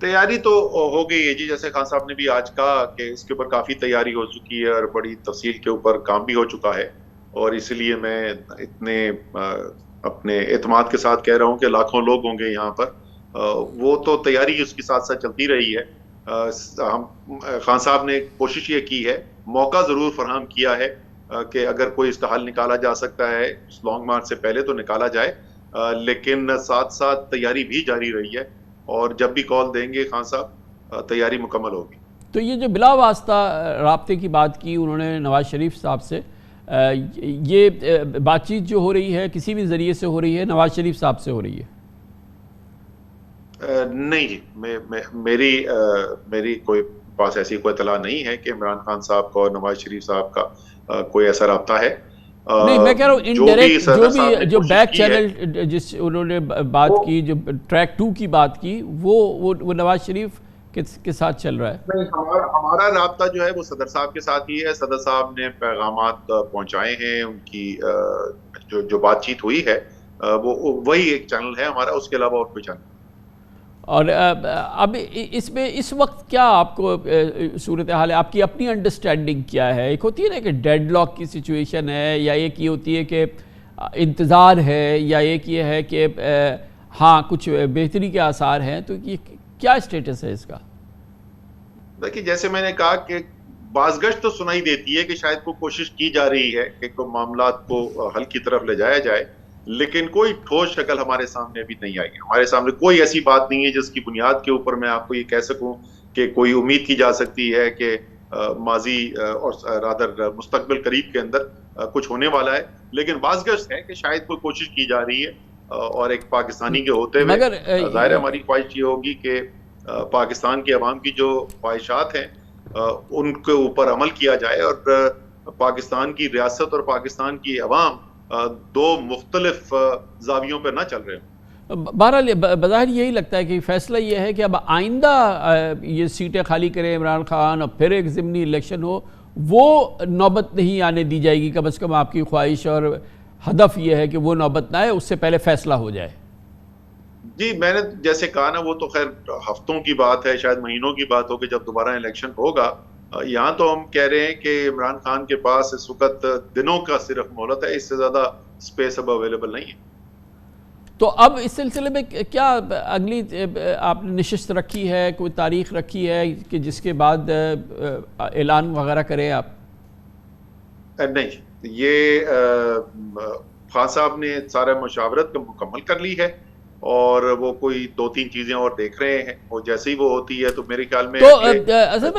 تیاری تو ہو گئی ہے جی، جیسے خان صاحب نے بھی آج کہا کہ اس کے اوپر کافی تیاری ہو چکی ہے اور بڑی تفصیل کے اوپر کام بھی ہو چکا ہے، اور اسی لیے میں اتنے اپنے اعتماد کے ساتھ کہہ رہا ہوں کہ لاکھوں لوگ ہوں گے یہاں پر، وہ تو تیاری اس کے ساتھ ساتھ چلتی رہی ہے۔ خان صاحب نے کوشش یہ کی ہے، موقع ضرور فراہم کیا ہے کہ اگر کوئی اس کا حل نکالا جا سکتا ہے اس لانگ مارچ سے پہلے تو نکالا جائے، لیکن ساتھ ساتھ تیاری بھی جاری رہی ہے، اور جب بھی کال دیں گے خان صاحب تیاری مکمل ہوگی۔ تو یہ جو بلا واسطہ رابطے کی بات کی انہوں نے نواز شریف صاحب سے، یہ بات چیت جو ہو رہی ہے کسی بھی ذریعے سے ہو رہی ہے، نواز شریف صاحب سے ہو رہی ہے؟ نہیں جی، میری کوئی پاس ایسی کوئی اطلاع نہیں ہے کہ عمران خان صاحب کا اور نواز شریف صاحب کا کوئی ایسا رابطہ ہے۔ نہیں، میں کہہ رہا ہوں انڈائریکٹ جو بیک چینل جس انہوں نے بات کی، جو ٹریک 2 کی بات کی، وہ نواز شریف کے ساتھ چل رہا ہے؟ ہمارا رابطہ جو ہے وہ صدر صاحب کے ساتھ ہی ہے، صدر صاحب نے پیغامات پہنچائے ہیں، ان کی جو بات چیت ہوئی ہے وہ وہی ایک چینل ہے ہمارا، اس کے علاوہ اور کوئی چینل۔ اور اب اس میں اس وقت کیا آپ کو صورتحال ہے، آپ کی اپنی انڈرسٹینڈنگ کیا ہے؟ ایک ہوتی ہے نا کہ ڈیڈ لاک کی سچویشن ہے، یا ایک یہ ہوتی ہے کہ انتظار ہے، یا ایک یہ ہے کہ ہاں کچھ بہتری کے آثار ہیں، تو یہ کیا اسٹیٹس ہے اس کا؟ دیکھیے جیسے میں نے کہا کہ بازگشت تو سنائی دیتی ہے کہ شاید کوئی کوشش کی جا رہی ہے کہ کوئی معاملات کو حل کی طرف لے جایا جائے، لیکن کوئی ٹھوس شکل ہمارے سامنے ابھی نہیں آئی ہے۔ ہمارے سامنے کوئی ایسی بات نہیں ہے جس کی بنیاد کے اوپر میں آپ کو یہ کہہ سکوں کہ کوئی امید کی جا سکتی ہے کہ ماضی اور رادر مستقبل قریب کے اندر کچھ ہونے والا ہے، لیکن بازگشت ہے کہ شاید کوئی کوشش کی جا رہی ہے، اور ایک پاکستانی کے ہوتے ہوئے ظاہر ہماری خواہش یہ ہوگی کہ پاکستان کی عوام کی جو خواہشات ہیں ان کے اوپر عمل کیا جائے، اور پاکستان کی ریاست اور پاکستان کی عوام دو مختلف زاویوں پہ نہ چل رہے ہیں۔ بہرحال بظاہر یہی لگتا ہے کہ فیصلہ یہ ہے کہ اب آئندہ یہ سیٹیں خالی کرے عمران خان اور پھر ایک ضمنی الیکشن ہو، وہ نوبت نہیں آنے دی جائے گی۔ کم از کم آپ کی خواہش اور ہدف یہ ہے کہ وہ نوبت نہ آئے، اس سے پہلے فیصلہ ہو جائے۔ جی میں نے جیسے کہا نا، وہ تو خیر ہفتوں کی بات ہے، شاید مہینوں کی بات ہوگی جب دوبارہ الیکشن ہوگا۔ یہاں تو ہم کہہ رہے ہیں کہ عمران خان کے پاس اس وقت دنوں کا صرف مہلت ہے، اس سے زیادہ سپیس اب اویلیبل نہیں ہے۔ تو اب اس سلسلے میں کیا اگلی آپ نے نشست رکھی ہے، کوئی تاریخ رکھی ہے کہ جس کے بعد اعلان وغیرہ کریں آپ؟ نہیں، یہ خان صاحب نے سارا مشاورت مکمل کر لی ہے، اور وہ کوئی 2-3 چیزیں اور دیکھ رہے ہیں، وہ جیسے ہی وہ ہوتی ہے تو میرے خیال میں تو اصل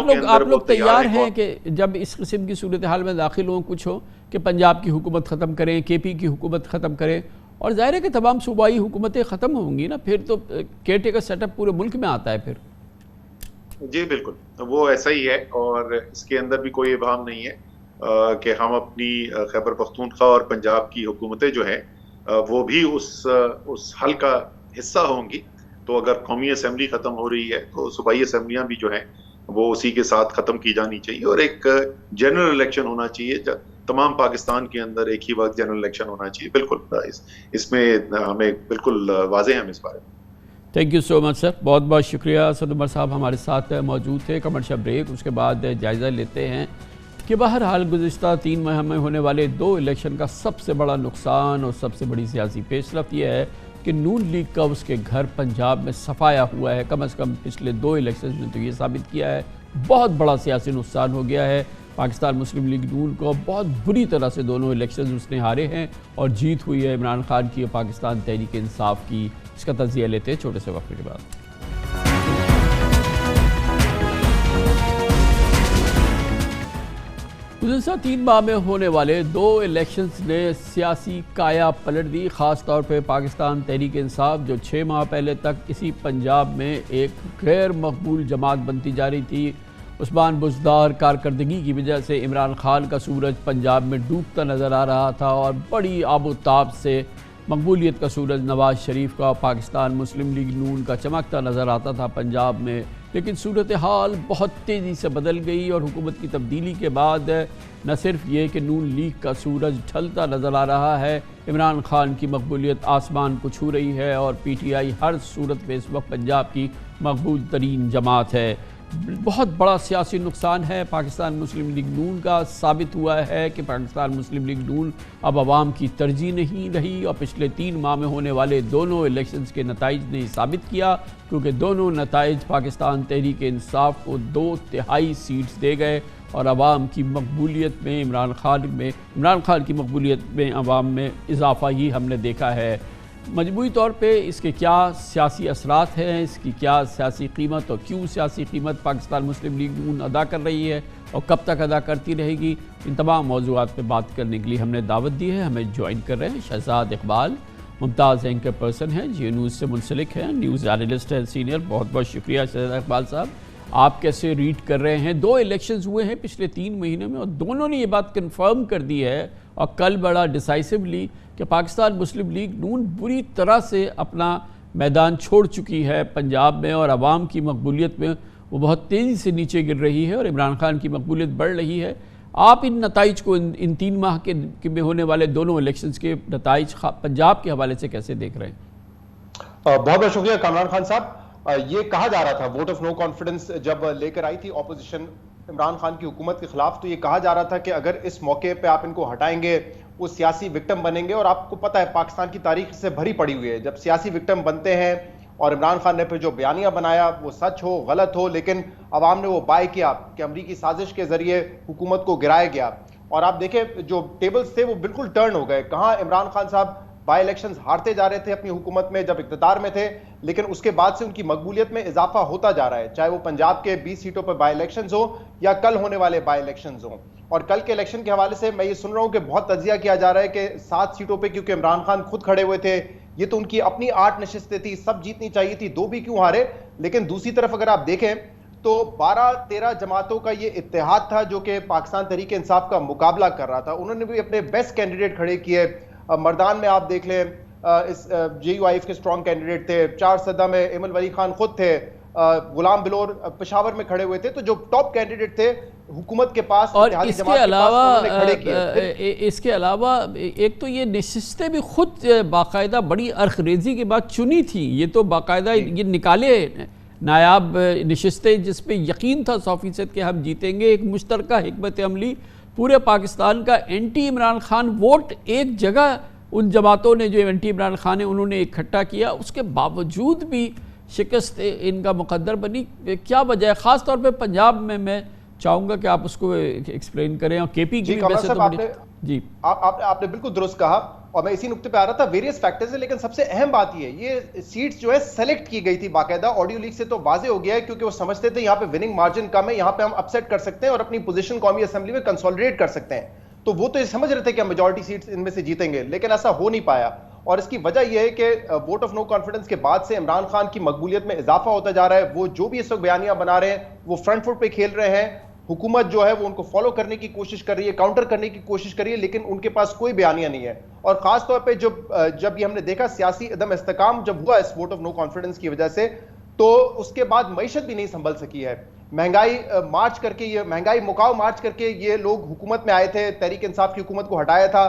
میں آپ لوگ تیار ہیں کہ جب اس قسم کی صورتحال میں داخل ہوں، کچھ ہو کہ پنجاب کی حکومت ختم کریں، کے پی کی حکومت ختم کریں، اور ظاہر ہے کہ تمام صوبائی حکومتیں ختم ہوں گی نا، پھر تو کیئر ٹیکر سیٹ اپ پورے ملک میں آتا ہے پھر؟ جی بالکل وہ ایسا ہی ہے، اور اس کے اندر بھی کوئی ابہام نہیں ہے کہ ہم اپنی خیبر پختونخوا اور پنجاب کی حکومتیں جو ہیں وہ بھی اس حل کا حصہ ہوں گی۔ تو اگر قومی اسمبلی ختم ہو رہی ہے تو صوبائی اسمبلیاں بھی جو ہیں وہ اسی کے ساتھ ختم کی جانی چاہیے، اور ایک جنرل الیکشن ہونا چاہیے، تمام پاکستان کے اندر ایک ہی وقت جنرل الیکشن ہونا چاہیے۔ بالکل اس میں ہمیں بالکل واضح ہیں اس بارے میں۔ تھینک یو سو مچ سر، بہت بہت شکریہ اسد عمر صاحب ہمارے ساتھ موجود تھے. کمرشل بریک، اس کے بعد جائزہ لیتے ہیں کہ بہرحال گزشتہ 3 ماہ میں ہونے والے 2 الیکشن کا سب سے بڑا نقصان اور سب سے بڑی سیاسی پیش رفت یہ ہے کہ نون لیگ کا اس کے گھر پنجاب میں صفایا ہوا ہے. کم از کم پچھلے 2 الیکشن میں تو یہ ثابت کیا ہے. بہت بڑا سیاسی نقصان ہو گیا ہے. پاکستان مسلم لیگ نون کو بہت بری طرح سے دونوں الیکشنز اس نے ہارے ہیں اور جیت ہوئی ہے عمران خان کی اور پاکستان تحریک انصاف کی. اس کا تجزیہ لیتے ہیں چھوٹے سے وقفے کے بعد. گزشتہ 3 ماہ میں ہونے والے 2 الیکشنز نے سیاسی کایا پلٹ دی، خاص طور پہ پاکستان تحریک انصاف جو 6 ماہ پہلے تک اسی پنجاب میں ایک غیر مقبول جماعت بنتی جا رہی تھی. عثمان بزدار کارکردگی کی وجہ سے عمران خان کا سورج پنجاب میں ڈوبتا نظر آ رہا تھا اور بڑی آب و تاب سے مقبولیت کا سورج نواز شریف کا پاکستان مسلم لیگ نون کا چمکتا نظر آتا تھا پنجاب میں. لیکن صورتحال بہت تیزی سے بدل گئی اور حکومت کی تبدیلی کے بعد نہ صرف یہ کہ نون لیگ کا سورج ڈھلتا نظر آ رہا ہے، عمران خان کی مقبولیت آسمان کو چھو رہی ہے اور پی ٹی آئی ہر صورت میں اس وقت پنجاب کی مقبول ترین جماعت ہے. بہت بڑا سیاسی نقصان ہے پاکستان مسلم لیگ نون کا. ثابت ہوا ہے کہ پاکستان مسلم لیگ نون اب عوام کی ترجیح نہیں رہی اور پچھلے 3 ماہ میں ہونے والے دونوں الیکشنز کے نتائج نے ثابت کیا، کیونکہ دونوں نتائج پاکستان تحریک انصاف کو 2/3 سیٹس دے گئے اور عوام کی مقبولیت میں عمران خان کی مقبولیت میں عوام میں اضافہ ہی ہم نے دیکھا ہے. مجموعی طور پہ اس کے کیا سیاسی اثرات ہیں، اس کی کیا سیاسی قیمت اور کیوں سیاسی قیمت پاکستان مسلم لیگ نون ادا کر رہی ہے اور کب تک ادا کرتی رہے گی، ان تمام موضوعات پہ بات کرنے کے لیے ہم نے دعوت دی ہے. ہمیں جوائن کر رہے ہیں شہزاد اقبال، ممتاز اینکر پرسن ہیں، جیو نیوز سے منسلک ہیں، نیوز اینالسٹ ہیں سینئر. بہت بہت شکریہ شہزاد اقبال صاحب. آپ کیسے ریڈ کر رہے ہیں؟ 2 الیکشنز ہوئے ہیں پچھلے 3 مہینے میں اور دونوں نے یہ بات کنفرم کر دی ہے اور کل بڑا ڈیسائسولی کہ پاکستان مسلم لیگ نون بری طرح سے اپنا میدان چھوڑ چکی ہے پنجاب میں اور عوام کی مقبولیت میں وہ بہت تیزی سے نیچے گر رہی ہے اور عمران خان کی مقبولیت بڑھ رہی ہے. آپ ان نتائج کو ان 3 ماہ کے میں ہونے والے دونوں الیکشنز کے نتائج پنجاب کے حوالے سے کیسے دیکھ رہے ہیں؟ بہت بہت شکریہ کامران خان صاحب. یہ کہا جا رہا تھا ووٹ آف نو کانفیڈنس جب لے کر آئی تھی اپوزیشن عمران خان کی حکومت کے خلاف، تو یہ کہا جا رہا تھا کہ اگر اس موقع پہ آپ ان کو ہٹائیں گے وہ سیاسی وکٹم بنیں گے. اور آپ کو پتہ ہے پاکستان کی تاریخ سے بھری پڑی ہوئی ہے، جب سیاسی وکٹم بنتے ہیں اور عمران خان نے پھر جو بیانیہ بنایا وہ سچ ہو غلط ہو، لیکن عوام نے وہ بائی کیا کہ امریکی سازش کے ذریعے حکومت کو گرایا گیا. اور آپ دیکھیں جو ٹیبلز تھے وہ بالکل ٹرن ہو گئے. کہاں عمران خان صاحب بائی الیکشنز ہارتے جا رہے تھے اپنی حکومت میں جب اقتدار میں تھے، لیکن اس کے بعد سے ان کی مقبولیت میں اضافہ ہوتا جا رہا ہے، چاہے وہ پنجاب کے 20 سیٹوں پر بائی الیکشنز ہو یا کل ہونے والے بائی الیکشنز ہوں. اور کل کے الیکشن کے حوالے سے میں یہ سن رہا ہوں کہ بہت تجزیہ کیا جا رہا ہے کہ 7 سیٹوں پہ کیونکہ عمران خان خود کھڑے ہوئے تھے، یہ تو ان کی اپنی 8 نشستیں تھی، سب جیتنی چاہیے تھی، 2 بھی کیوں ہارے. لیکن دوسری طرف اگر آپ دیکھیں تو 12-13 جماعتوں کا یہ اتحاد تھا جو کہ پاکستان تحریک انصاف کا مقابلہ کر رہا تھا. انہوں نے بھی اپنے بیسٹ کینڈیڈیٹ کھڑے کیے. مردان میں آپ دیکھ لیں اس جے یو آئی ایف کے اسٹرانگ کینڈیڈیٹ تھے، 4 سدہ میں ایمل ولی خان خود تھے، غلام بلور پشاور میں کھڑے ہوئے تھے. تو جو ٹاپ کینڈیڈیٹ تھے حکومت کے پاس اور اس کے علاوہ ایک تو یہ نشستیں بھی خود باقاعدہ بڑی ارخریزی کے بعد چنی تھی. یہ تو باقاعدہ یہ نکالے نایاب نشستیں جس پہ یقین تھا 100% کہ ہم جیتیں گے. ایک مشترکہ حکمت عملی پورے پاکستان کا اینٹی عمران خان ووٹ ایک جگہ ان جماعتوں نے جو اینٹی عمران خان ہیں انہوں نے اکٹھا کیا، اس کے باوجود بھی شکست ان کا مقدر بنی. کیا وجہ ہے؟ خاص طور پہ پنجاب میں میں چاہوں گا کہ آپ اس کو ایکسپلین کریں. اور کے پی کی ویسے تو جی آپ نے بالکل درست کہا اور میں اسی نقطے پہ آ رہا تھا. ویریس فیکٹرز ہیں لیکن سب سے اہم بات یہ ہے یہ سیٹس جو ہے سیلیکٹ کی گئی تھی باقاعدہ. آڈیو لیک سے تو واضح ہو گیا ہے کیونکہ وہ سمجھتے تھے یہاں پہ وننگ مارجن کم ہے، یہاں پہ ہم اپسیٹ کر سکتے ہیں اور اپنی پوزیشن قومی اسمبلی میں کنسولیڈیٹ کر سکتے ہیں. تو وہ تو یہ سمجھ رہے تھے کہ ہم میجورٹی سیٹس ان میں سے جیتیں گے، لیکن ایسا ہو نہیں پایا. اور اس کی وجہ یہ ہے کہ ووٹ آف نو کانفیڈنس کے بعد سے عمران خان کی مقبولیت میں اضافہ ہوتا جا رہا ہے. وہ جو بھی اس وقت بیانیہ بنا رہے ہیں وہ فرنٹ فٹ پہ کھیل رہے ہیں. حکومت جو ہے وہ ان کو فالو کرنے کی کوشش کر رہی ہے، کاؤنٹر کرنے کی کوشش کر رہی ہے، لیکن ان کے پاس کوئی بیانیہ نہیں ہے. اور خاص طور پہ جب یہ ہم نے دیکھا سیاسی عدم استحکام جب ہوا اس ووٹ آف نو کانفیڈنس کی وجہ سے، تو اس کے بعد معیشت بھی نہیں سنبھل سکی ہے. مہنگائی مارچ کر کے مہنگائی مکاؤ مارچ کر کے یہ لوگ حکومت میں آئے تھے، تحریک انصاف کی حکومت کو ہٹایا تھا،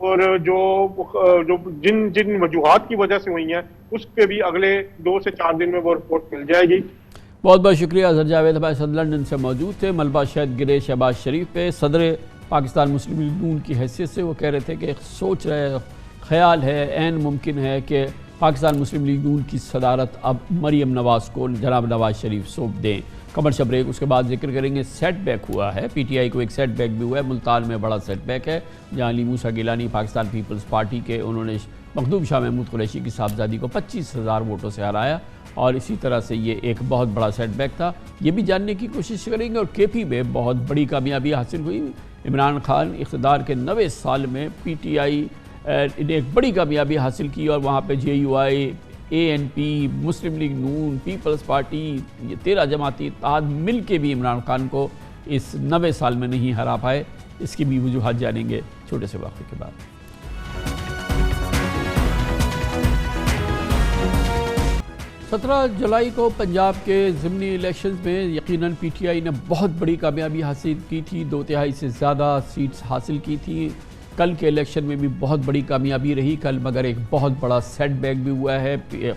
اور جو جن وجوہات کی وجہ سے ہوئی ہیں اس پہ بھی اگلے 2 سے 4 دن میں وہ رپورٹ مل جائے گی۔ بہت بہت شکریہ اظہر جاوید ہمارے ساتھ لندن سے موجود تھے۔ ملبہ شہد گرے شہباز شریف پہ صدر پاکستان مسلم لیگ نون کی حیثیت سے وہ کہہ رہے تھے کہ سوچ رہے خیال ہے عین ممکن ہے کہ پاکستان مسلم لیگ نون کی صدارت اب مریم نواز کو جناب نواز شریف سونپ دیں۔ کمرشل بریک اس کے بعد ذکر کریں گے۔ سیٹ بیک ہوا ہے، پی ٹی آئی کو ایک سیٹ بیک بھی ہوا ہے، ملتان میں بڑا سیٹ بیک ہے جہاں علی موسیٰ گیلانی پاکستان پیپلز پارٹی کے انہوں نے مخدوم شاہ محمود قریشی کی صاحبزادی کو 25,000 ووٹوں سے ہرایا، اور اسی طرح سے یہ ایک بہت بڑا سیٹ بیک تھا۔ یہ بھی جاننے کی کوشش کریں گے۔ اور کے پی میں بہت بڑی کامیابی حاصل ہوئی۔ عمران خان اقتدار کے 90 سال میں پی ٹی آئی نے ایک بڑی کامیابی حاصل کی، اور وہاں پہ J U I, A N P, Muslim League Noon, Peoples Party, یہ 13 جماعتی اتحاد مل کے بھی عمران خان کو اس 90 سال میں نہیں ہرا پائے۔ اس کی بھی وجوہات جانیں گے چھوٹے سے وقفے کے بعد۔ 17 جولائی کو پنجاب کے ضمنی الیکشنز میں یقیناً پی ٹی آئی نے بہت بڑی کامیابی حاصل کی تھی، 2/3 سے زیادہ سیٹس حاصل کی تھی۔ کل کے الیکشن میں بھی بہت بڑی کامیابی رہی کل، مگر ایک بہت بڑا سیٹ بیک بھی ہوا ہے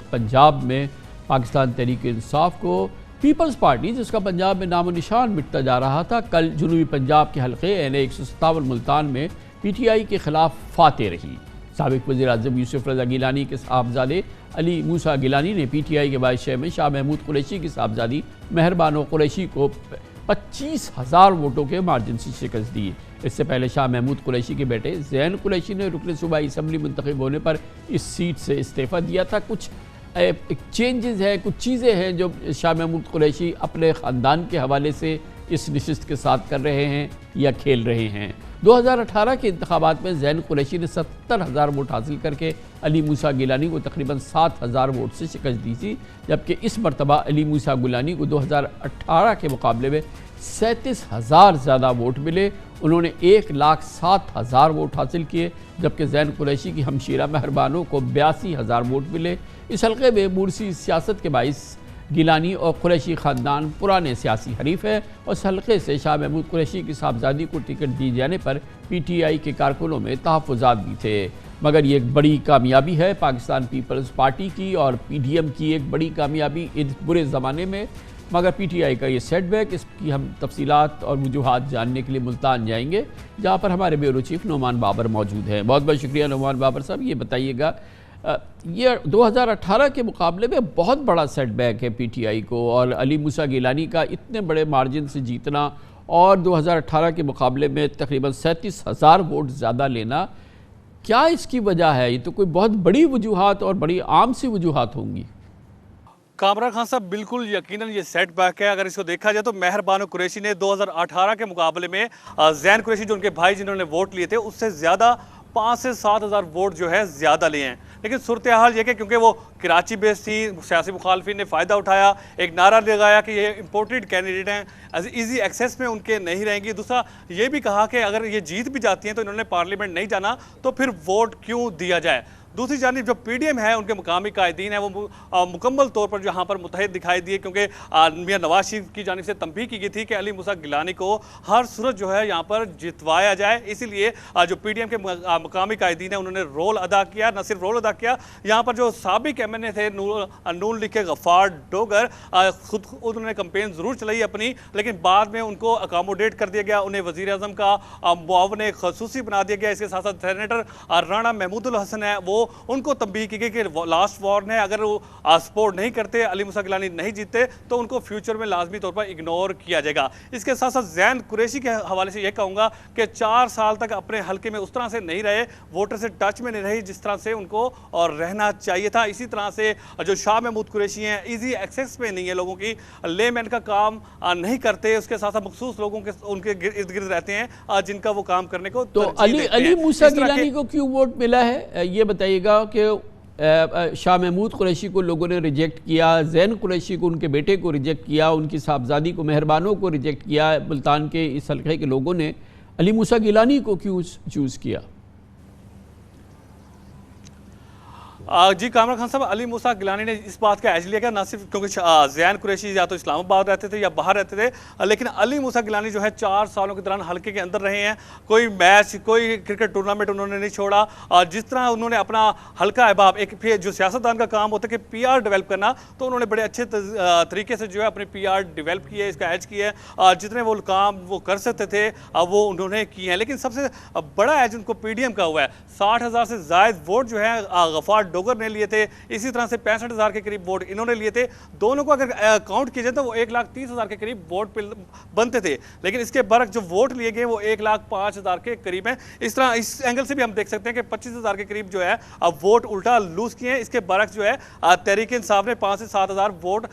پنجاب میں۔ پاکستان تحریک انصاف کو پیپلز پارٹی جس کا پنجاب میں نام و نشان مٹتا جا رہا تھا، کل جنوبی پنجاب کے حلقے NA-157 ملتان میں پی ٹی آئی کے خلاف فاتح رہی۔ سابق وزیر اعظم یوسف رضا گیلانی کے صاحبزادے علی موسیٰ گیلانی نے پی ٹی آئی کے باعث شہر میں شاہ محمود قریشی کی صاحبزادی مہربانو قریشی کو 25,000 ووٹوں کے مارجن سے شکست دی۔ اس سے پہلے شاہ محمود قریشی کے بیٹے زین قریشی نے رکن صوبائی اسمبلی منتخب ہونے پر اس سیٹ سے استعفیٰ دیا تھا۔ کچھ چینجز ہیں، کچھ چیزیں ہیں جو شاہ محمود قریشی اپنے خاندان کے حوالے سے اس نشست کے ساتھ کر رہے ہیں یا کھیل رہے ہیں۔ 2018 کے انتخابات میں زین قریشی نے 70,000 ووٹ حاصل کر کے علی موسیٰ گیلانی کو تقریباً 7,000 ووٹ سے شکست دی تھی، جبکہ اس مرتبہ علی موسیٰ گیلانی کو 2018 کے مقابلے میں 37,000 زیادہ ووٹ ملے۔ انہوں نے 1,07,000 ووٹ حاصل کیے، جبکہ زین قریشی کی ہمشیرہ مہربانوں کو 82,000 ووٹ ملے۔ اس حلقے میں مورسی سیاست کے باعث گیلانی اور قریشی خاندان پرانے سیاسی حریف ہیں، اور اس حلقے سے شاہ محمود قریشی کی صاحبزادی کو ٹکٹ دی جانے پر پی ٹی آئی کے کارکنوں میں تحفظات بھی تھے۔ مگر یہ ایک بڑی کامیابی ہے پاکستان پیپلز پارٹی کی اور پی ڈی ایم کی ایک بڑی کامیابی اس برے زمانے میں۔ مگر پی ٹی آئی کا یہ سیٹ بیک، اس کی ہم تفصیلات اور وجوہات جاننے کے لیے ملتان جائیں گے، جہاں پر ہمارے بیورو چیف نعمان بابر موجود ہیں۔ بہت بہت شکریہ نعمان بابر صاحب۔ یہ بتائیے گا، یہ 2018 کے مقابلے میں بہت بڑا سیٹ بیک ہے پی ٹی آئی کو، اور علی موسیٰ گیلانی کا اتنے بڑے مارجن سے جیتنا اور 2018 کے مقابلے میں تقریباً 37,000 ووٹ زیادہ لینا، کیا اس کی وجہ ہے؟ یہ تو کوئی بہت بڑی وجوہات اور بڑی عام سی وجوہات ہوں گی۔ کامران خان صاحب بالکل یقیناً یہ سیٹ بیک ہے۔ اگر اس کو دیکھا جائے تو مہربانو قریشی نے 2018 کے مقابلے میں زین قریشی جو ان کے بھائی جنہوں نے ووٹ لیے تھے اس سے زیادہ 5 سے 7,000 ووٹ جو ہے زیادہ لیے ہیں، لیکن صورتحال یہ کہ کیونکہ وہ کراچی بیس تھی، سیاسی مخالفین نے فائدہ اٹھایا، ایک نعرہ لگایا کہ یہ امپورٹڈ کینڈیڈیٹ ہیں، ایزی ایکسیس میں ان کے نہیں رہیں گی۔ دوسرا یہ بھی کہا کہ اگر یہ جیت بھی جاتی ہیں تو انہوں نے پارلیمنٹ نہیں جانا تو پھر ووٹ کیوں دیا جائے۔ دوسری جانب جو پی ڈی ایم ہے ان کے مقامی قائدین ہیں وہ مکمل طور پر یہاں پر متحد دکھائی دیے، کیونکہ میاں نواز شریف کی جانب سے تنبیہ کی گئی تھی کہ علی موسیٰ گیلانی کو ہر صورت جو ہے یہاں پر جتوایا جائے۔ اسی لیے جو پی ڈی ایم کے مقامی قائدین ہیں انہوں نے رول ادا کیا، نہ صرف رول ادا کیا، یہاں پر جو سابق ایم این اے تھے نون لیگ کے غفار ڈوگر، خود انہوں نے کمپین ضرور چلائی اپنی، لیکن بعد میں ان کو اکاموڈیٹ کر دیا گیا، انہیں وزیر اعظم کا معاون خصوصی بنا دیا گیا۔ اس کے ساتھ ساتھ سینیٹر رانا محمود الحسن ہے، وہ ان کو تنبیہ کی گئی کہ لاسٹ وارن ہے، اگر وہ سپورٹ نہیں کرتے، علی موسیٰ گیلانی نہیں جیتے تو ان کو فیوچر میں لازمی طور پر اگنور کیا جائے گا۔ اس کے ساتھ ساتھ زین قریشی کے حوالے سے یہ کہوں گا کہ 4 سال تک اپنے حلقے میں اس طرح سے نہیں رہے، ووٹر سے ٹچ میں نہیں رہی جس طرح سے ان کو اور رہنا چاہیے تھا۔ اسی طرح سے جو شاہ محمود قریشی ہیں ایزی ایکسیس پہ نہیں ہے، لوگوں کی لے مین کا کام نہیں کرتے، اس کے ساتھ ساتھ مخصوص لوگوں کے ان کے ارد گرد رہتے ہیں جن کا وہ کام کرنے کو تو علی موسیٰ گیلانی کو کیوں ووٹ ملا ہے؟ یہ بتائیے گا کہ شاہ محمود قریشی کو لوگوں نے ریجیکٹ کیا، زین قریشی کو ان کے بیٹے کو ریجیکٹ کیا، ان کی صاحبزادی کو مہربانوں کو ریجیکٹ کیا، ملتان کے اس حلقے کے لوگوں نے علی موسیٰ گیلانی کو کیوں چوز کیا؟ جی کامران خان صاحب، علی موسیٰ گیلانی نے اس بات کا ایج لیا کہ نہ صرف کیونکہ زین قریشی یا تو اسلام آباد رہتے تھے یا باہر رہتے تھے، لیکن علی موسیٰ گیلانی جو ہے 4 سالوں کے دوران حلقے کے اندر رہے ہیں، کوئی میچ کوئی کرکٹ ٹورنامنٹ انہوں نے نہیں چھوڑا، اور جس طرح انہوں نے اپنا حلقہ احباب ایک جو سیاستدان کا کام ہوتا ہے کہ پی آر ڈیولپ کرنا، تو انہوں نے بڑے اچھے طریقے سے جو ہے اپنے پی آر ڈیولپ کیے، اس کا ایج کیا ہے، جتنے وہ کام وہ کر سکتے تھے وہ انہوں نے کیے ہیں۔ لیکن سب سے بڑا ایج ان کو پی ڈی ایم کا ہوا ہے، 60,000 سے زائد ووٹ جو ہے غفار ڈوگر نے لیے تھے، اسی طرح سے 65,000 کے قریب ووٹ انہوں نے لیے تھے، دونوں کو اگر کاؤنٹ کیے جائے تو وہ 1,30,000 کے قریب ووٹ بنتے تھے، لیکن اس کے برعکس جو ووٹ لیے گئے وہ 1,05,000 کے قریب ہیں۔ اس طرح اس اینگل سے بھی ہم دیکھ سکتے ہیں کہ 25,000 کے قریب جو ہے ووٹ الٹا لوز کیے ہیں، اس کے برعکس جو ہے تحریک انصاف نے 5 سے 7,000 ووٹ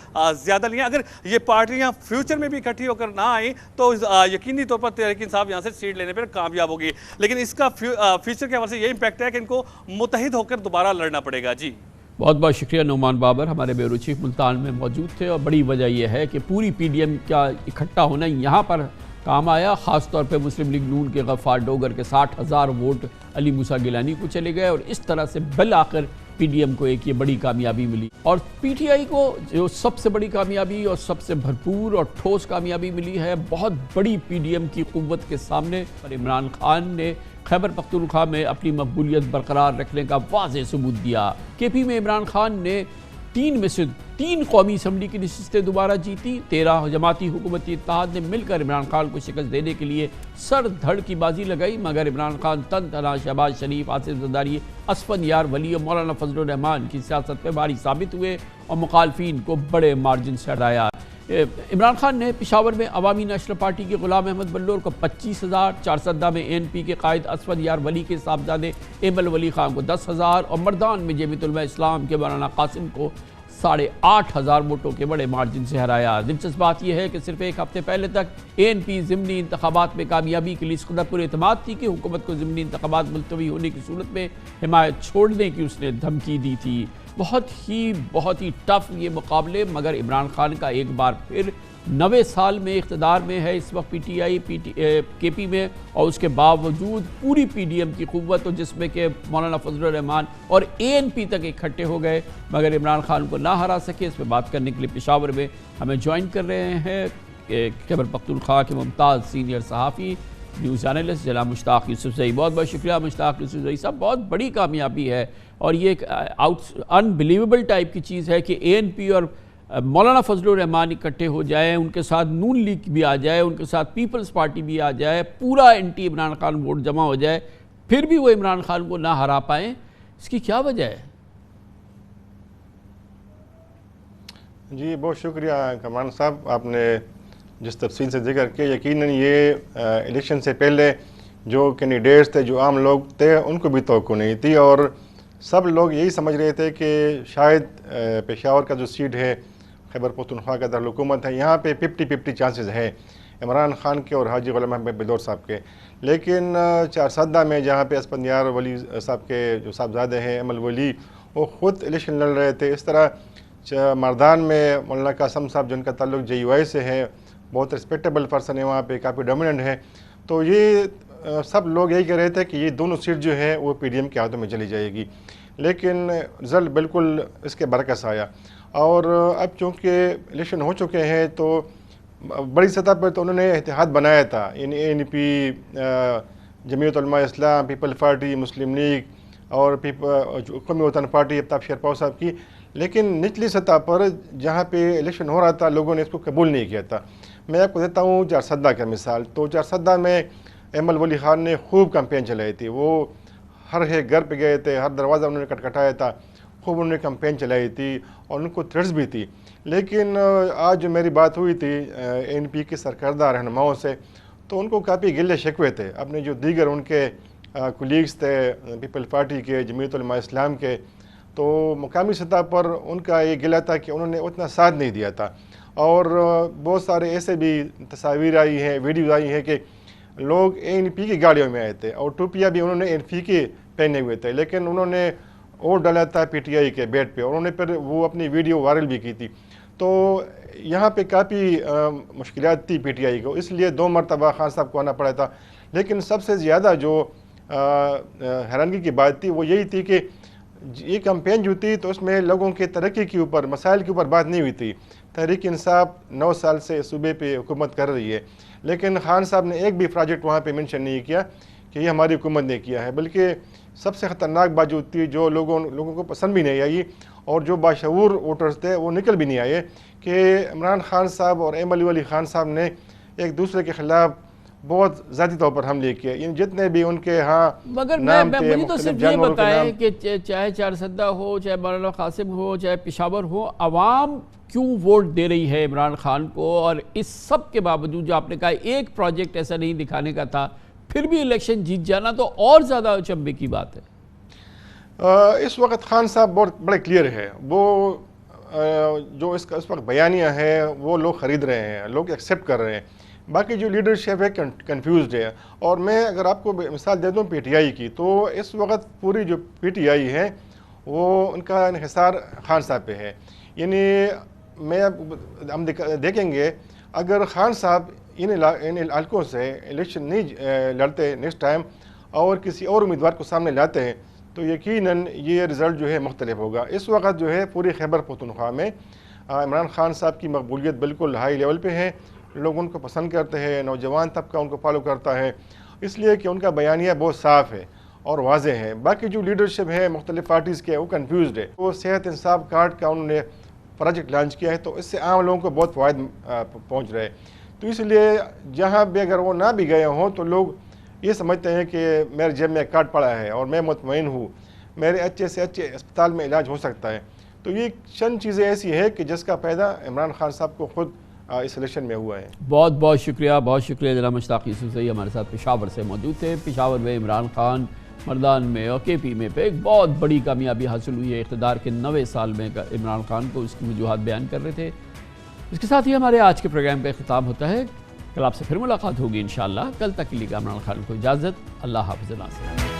زیادہ لیے ہیں۔ اگر یہ پارٹیاں فیوچر میں بھی اکٹھی ہو کر نہ آئیں تو یقینی طور پر تحریک انصاف یہاں سے سیٹ لینے پر کامیاب ہوگی، لیکن اس کا فیوچر کے حوالے سے یہ امپیکٹ ہے کہ ان کو متحد ہو کر دوبارہ لڑنا پڑے گا۔ جی بہت بہت شکریہ نعمان بابر، ہمارے بیورو چیف ملتان میں موجود تھے، اور بڑی وجہ یہ ہے کہ پوری پی ڈی ایم کا اکٹھا ہونا یہاں پر کام آیا، خاص طور پہ مسلم لیگ نون کے غفار ڈوگر کے 60,000 ووٹ علی موسیٰ گیلانی کو چلے گئے، اور اس طرح سے بالآخر پی ڈی ایم کو ایک یہ بڑی کامیابی ملی، اور پی ٹی آئی کو جو سب سے بڑی کامیابی اور سب سے بھرپور اور ٹھوس کامیابی ملی ہے، بہت بڑی پی ڈی ایم کی قوت کے سامنے پر عمران خان نے خیبر پختونخوا میں اپنی مقبولیت برقرار رکھنے کا واضح ثبوت دیا۔ کے پی میں عمران خان نے 3 میں سے 3 قومی اسمبلی کی نشستیں دوبارہ جیتی، 13 جماعتی حکومتی اتحاد نے مل کر عمران خان کو شکست دینے کے لیے سر دھڑ کی بازی لگائی، مگر عمران خان تن تنہا شہباز شریف، آصف زرداری، اسفند یار ولی اور مولانا فضل الرحمان کی سیاست پہ بھاری ثابت ہوئے اور مخالفین کو بڑے مارجن سے ہرایا۔ عمران خان نے پشاور میں عوامی نیشنل پارٹی کے غلام احمد بلور کو 25,000، چارسدہ میں اے این پی کے قائد اسفند یار ولی کے صاحبزادے ایمل ولی خان کو 10,000 اور مردان میں جمیعت علماء اسلام کے مولانا قاسم کو 8,500 ووٹوں کے بڑے مارجن سے ہرایا۔ دلچسپ بات یہ ہے کہ صرف ایک ہفتے پہلے تک اے این پی ضمنی انتخابات میں کامیابی کے لیے اس قدر پر اعتماد تھی کہ حکومت کو ضمنی انتخابات ملتوی ہونے کی صورت میں حمایت چھوڑنے کی اس نے دھمکی دی تھی۔ بہت ہی ٹف یہ مقابلے، مگر عمران خان کا ایک بار پھر 90 سال میں اقتدار میں ہے اس وقت پی ٹی آئی کے پی میں، اور اس کے باوجود پوری پی ڈی ایم کی قوت، جس میں کہ مولانا فضل الرحمان اور اے این پی تک اکٹھے ہو گئے مگر عمران خان کو نہ ہرا سکے۔ اس پہ بات کرنے کے لیے پشاور میں ہمیں جوائن کر رہے ہیں خیبر پختونخوا کے ممتاز سینئر صحافی نیوز اینالسٹ جناب مشتاق یوسف زئی۔ بہت بہت شکریہ مشتاق یوسف زئی صاحب، بہت بڑی کامیابی ہے، اور یہ ایک انبلیویبل ٹائپ کی چیز ہے کہ اے این پی اور مولانا فضل الرحمان اکٹھے ہو جائیں، ان کے ساتھ نون لیگ بھی آ جائے، ان کے ساتھ پیپلز پارٹی بھی آ جائے، پورا اینٹی عمران خان ووٹ جمع ہو جائے، پھر بھی وہ عمران خان کو نہ ہرا پائیں، اس کی کیا وجہ ہے؟ جی بہت شکریہ کامران صاحب، آپ نے جس تفصیل سے ذکر کیا، یقیناً یہ الیکشن سے پہلے جو کینڈیڈیٹس تھے، جو عام لوگ تھے، ان کو بھی توقع نہیں تھی، اور سب لوگ یہی سمجھ رہے تھے کہ شاید پشاور کا جو سیٹ ہے، خیبر پختونخوا کا دارالحکومت ہے، یہاں پہ 50-50 چانسز ہے عمران خان کے اور حاجی غلام احمد بلور صاحب کے، لیکن چارسدہ میں جہاں پہ اسفند یار ولی صاحب کے جو صاحبزادے ہیں ایمل ولی، وہ خود الیکشن لڑ رہے تھے، اس طرح مردان میں مولانا قاسم صاحب جن کا تعلق جے یو آئی سے ہے، بہت رسپیکٹیبل پرسن ہے، وہاں پہ کافی ڈومیننٹ ہے، تو یہ سب لوگ یہی کہہ رہے تھے کہ یہ دونوں سیٹ جو ہے وہ پی ڈی ایم کے ہاتھوں میں چلی جائے گی، لیکن رزلٹ بالکل اس کے برعکس آیا، اور اب چونکہ الیکشن ہو چکے ہیں تو بڑی سطح پر تو انہوں نے اتحاد بنایا تھا، یعنی اے این پی، جمیعت علماء اسلام، پیپل پارٹی، مسلم لیگ اور قومی وطن پارٹی آفتاب شیرپور صاحب کی، لیکن نچلی سطح پر جہاں پہ الیکشن ہو رہا تھا لوگوں نے اس کو قبول نہیں کیا تھا۔ میں آپ کو دیتا ہوں چارسدہ کا مثال، تو چارسدہ میں ایمل ولی خان نے خوب کمپین چلائی تھی، وہ ہر ایک گھر پہ گئے تھے، ہر دروازہ انہوں نے کٹکھٹایا تھا، خوب انہوں نے کمپین چلائی تھی اور ان کو تھریٹس بھی تھی، لیکن آج جو میری بات ہوئی تھی اے این پی کے سرکردہ رہنماؤں سے، تو ان کو کافی گلے شکوے تھے اپنے جو دیگر ان کے کولیگز تھے پیپل پارٹی کے، جمیعت علماء اسلام کے، تو مقامی سطح پر ان کا یہ گلہ تھا کہ انہوں نے اتنا ساتھ نہیں دیا تھا، اور بہت سارے ایسے بھی تصاویر آئی ہیں، ویڈیوز آئی ہیں کہ لوگ اے این پی کی گاڑیوں میں آئے تھے اور ٹوپیاں بھی انہوں نے اے این پی کے پہنے ہوئے تھے، لیکن انہوں نے ووٹ ڈالا تھا پی ٹی آئی کے بیٹ پہ، انہوں نے پھر وہ اپنی ویڈیو وائرل بھی کی تھی، تو یہاں پہ کافی مشکلات تھی پی ٹی آئی کو، اس لیے 2 مرتبہ خان صاحب کو آنا پڑا تھا، لیکن سب سے زیادہ جو حیرانگی کی بات تھی وہ یہی تھی کہ یہ کمپین جو تھی تو اس میں لوگوں کے ترقی کے اوپر، مسائل کے اوپر بات نہیں ہوئی تھی۔ تحریک انصاف 9 سال سے صوبے پہ حکومت کر رہی ہے، لیکن خان صاحب نے ایک بھی پروجیکٹ وہاں پہ منشن نہیں کیا کہ یہ ہماری حکومت نے کیا ہے، بلکہ سب سے خطرناک بات جو تھی، جو لوگوں کو پسند بھی نہیں آئی اور جو باشعور ووٹرز تھے وہ نکل بھی نہیں آئے، کہ عمران خان صاحب اور ایم علی خان صاحب نے ایک دوسرے کے خلاف بہت ذاتی طور پر حملے کیے، یعنی جتنے بھی ان کے ہاں مگر نام تھے، مجھے تو مختلف صرف یہ جانوروں کے بتائیں نام۔ کہ چاہے چارسدہ ہو، چاہے مولانا قاسم ہو، چاہے پشاور ہو، عوام کیوں ووٹ دے رہی ہے عمران خان کو؟ اور اس سب کے باوجود جو آپ نے کہا ایک پروجیکٹ ایسا نہیں دکھانے کا تھا، پھر بھی الیکشن جیت جانا تو اور زیادہ اچنبھے کی بات ہے۔ اس وقت خان صاحب بہت بڑے کلیئر ہے، وہ جو اس وقت بیانیہ ہے وہ لوگ خرید رہے ہیں، لوگ ایکسیپٹ کر رہے ہیں، باقی جو لیڈرشپ ہے کنفیوزڈ ہے۔ اور میں اگر آپ کو مثال دے دوں پی ٹی آئی کی، تو اس وقت پوری جو پی ٹی آئی ہے وہ ان کا انحصار خان صاحب پہ ہے، یعنی ہم دیکھیں گے اگر خان صاحب ان علاقوں سے الیکشن نہیں لڑتے نیکسٹ ٹائم اور کسی اور امیدوار کو سامنے لاتے ہیں تو یقیناً یہ رزلٹ جو ہے مختلف ہوگا۔ اس وقت جو ہے پوری خیبر پختونخوا میں عمران خان صاحب کی مقبولیت بالکل ہائی لیول پہ ہے، لوگ ان کو پسند کرتے ہیں، نوجوان طبقہ ان کو فالو کرتا ہے، اس لیے کہ ان کا بیانیہ بہت صاف ہے اور واضح ہے۔ باقی جو لیڈرشپ ہے مختلف پارٹیز کے وہ کنفیوزڈ ہے۔ وہ صحت انصاف کارڈ کا انہوں نے پروجیکٹ لانچ کیا ہے تو اس سے عام لوگوں کو بہت فوائد پہنچ رہے، تو اس لیے جہاں بھی اگر وہ نہ بھی گئے ہوں تو لوگ یہ سمجھتے ہیں کہ میرے جیب میں کارڈ پڑا ہے اور میں مطمئن ہوں، میرے اچھے سے اچھے اسپتال میں علاج ہو سکتا ہے۔ تو یہ چند چیزیں ایسی ہیں کہ جس کا پیدا عمران خان صاحب کو خود اس الیکشن میں ہوا ہے۔ بہت بہت شکریہ جناب مشتاق یوسفزئی ہمارے ساتھ پشاور سے موجود تھے۔ پشاور میں عمران خان مردان میں اور کے پی میں پہ ایک بہت بڑی کامیابی حاصل ہوئی ہے اقتدار کے 9ویں سال میں، عمران خان کو اس کی وجوہات بیان کر رہے تھے۔ اس کے ساتھ ہی ہمارے آج کے پروگرام کا اختتام ہوتا ہے۔ کل آپ سے پھر ملاقات ہوگی انشاءاللہ۔ کل تک کے لیے عمران خان کو اجازت، اللہ حافظ ناصر۔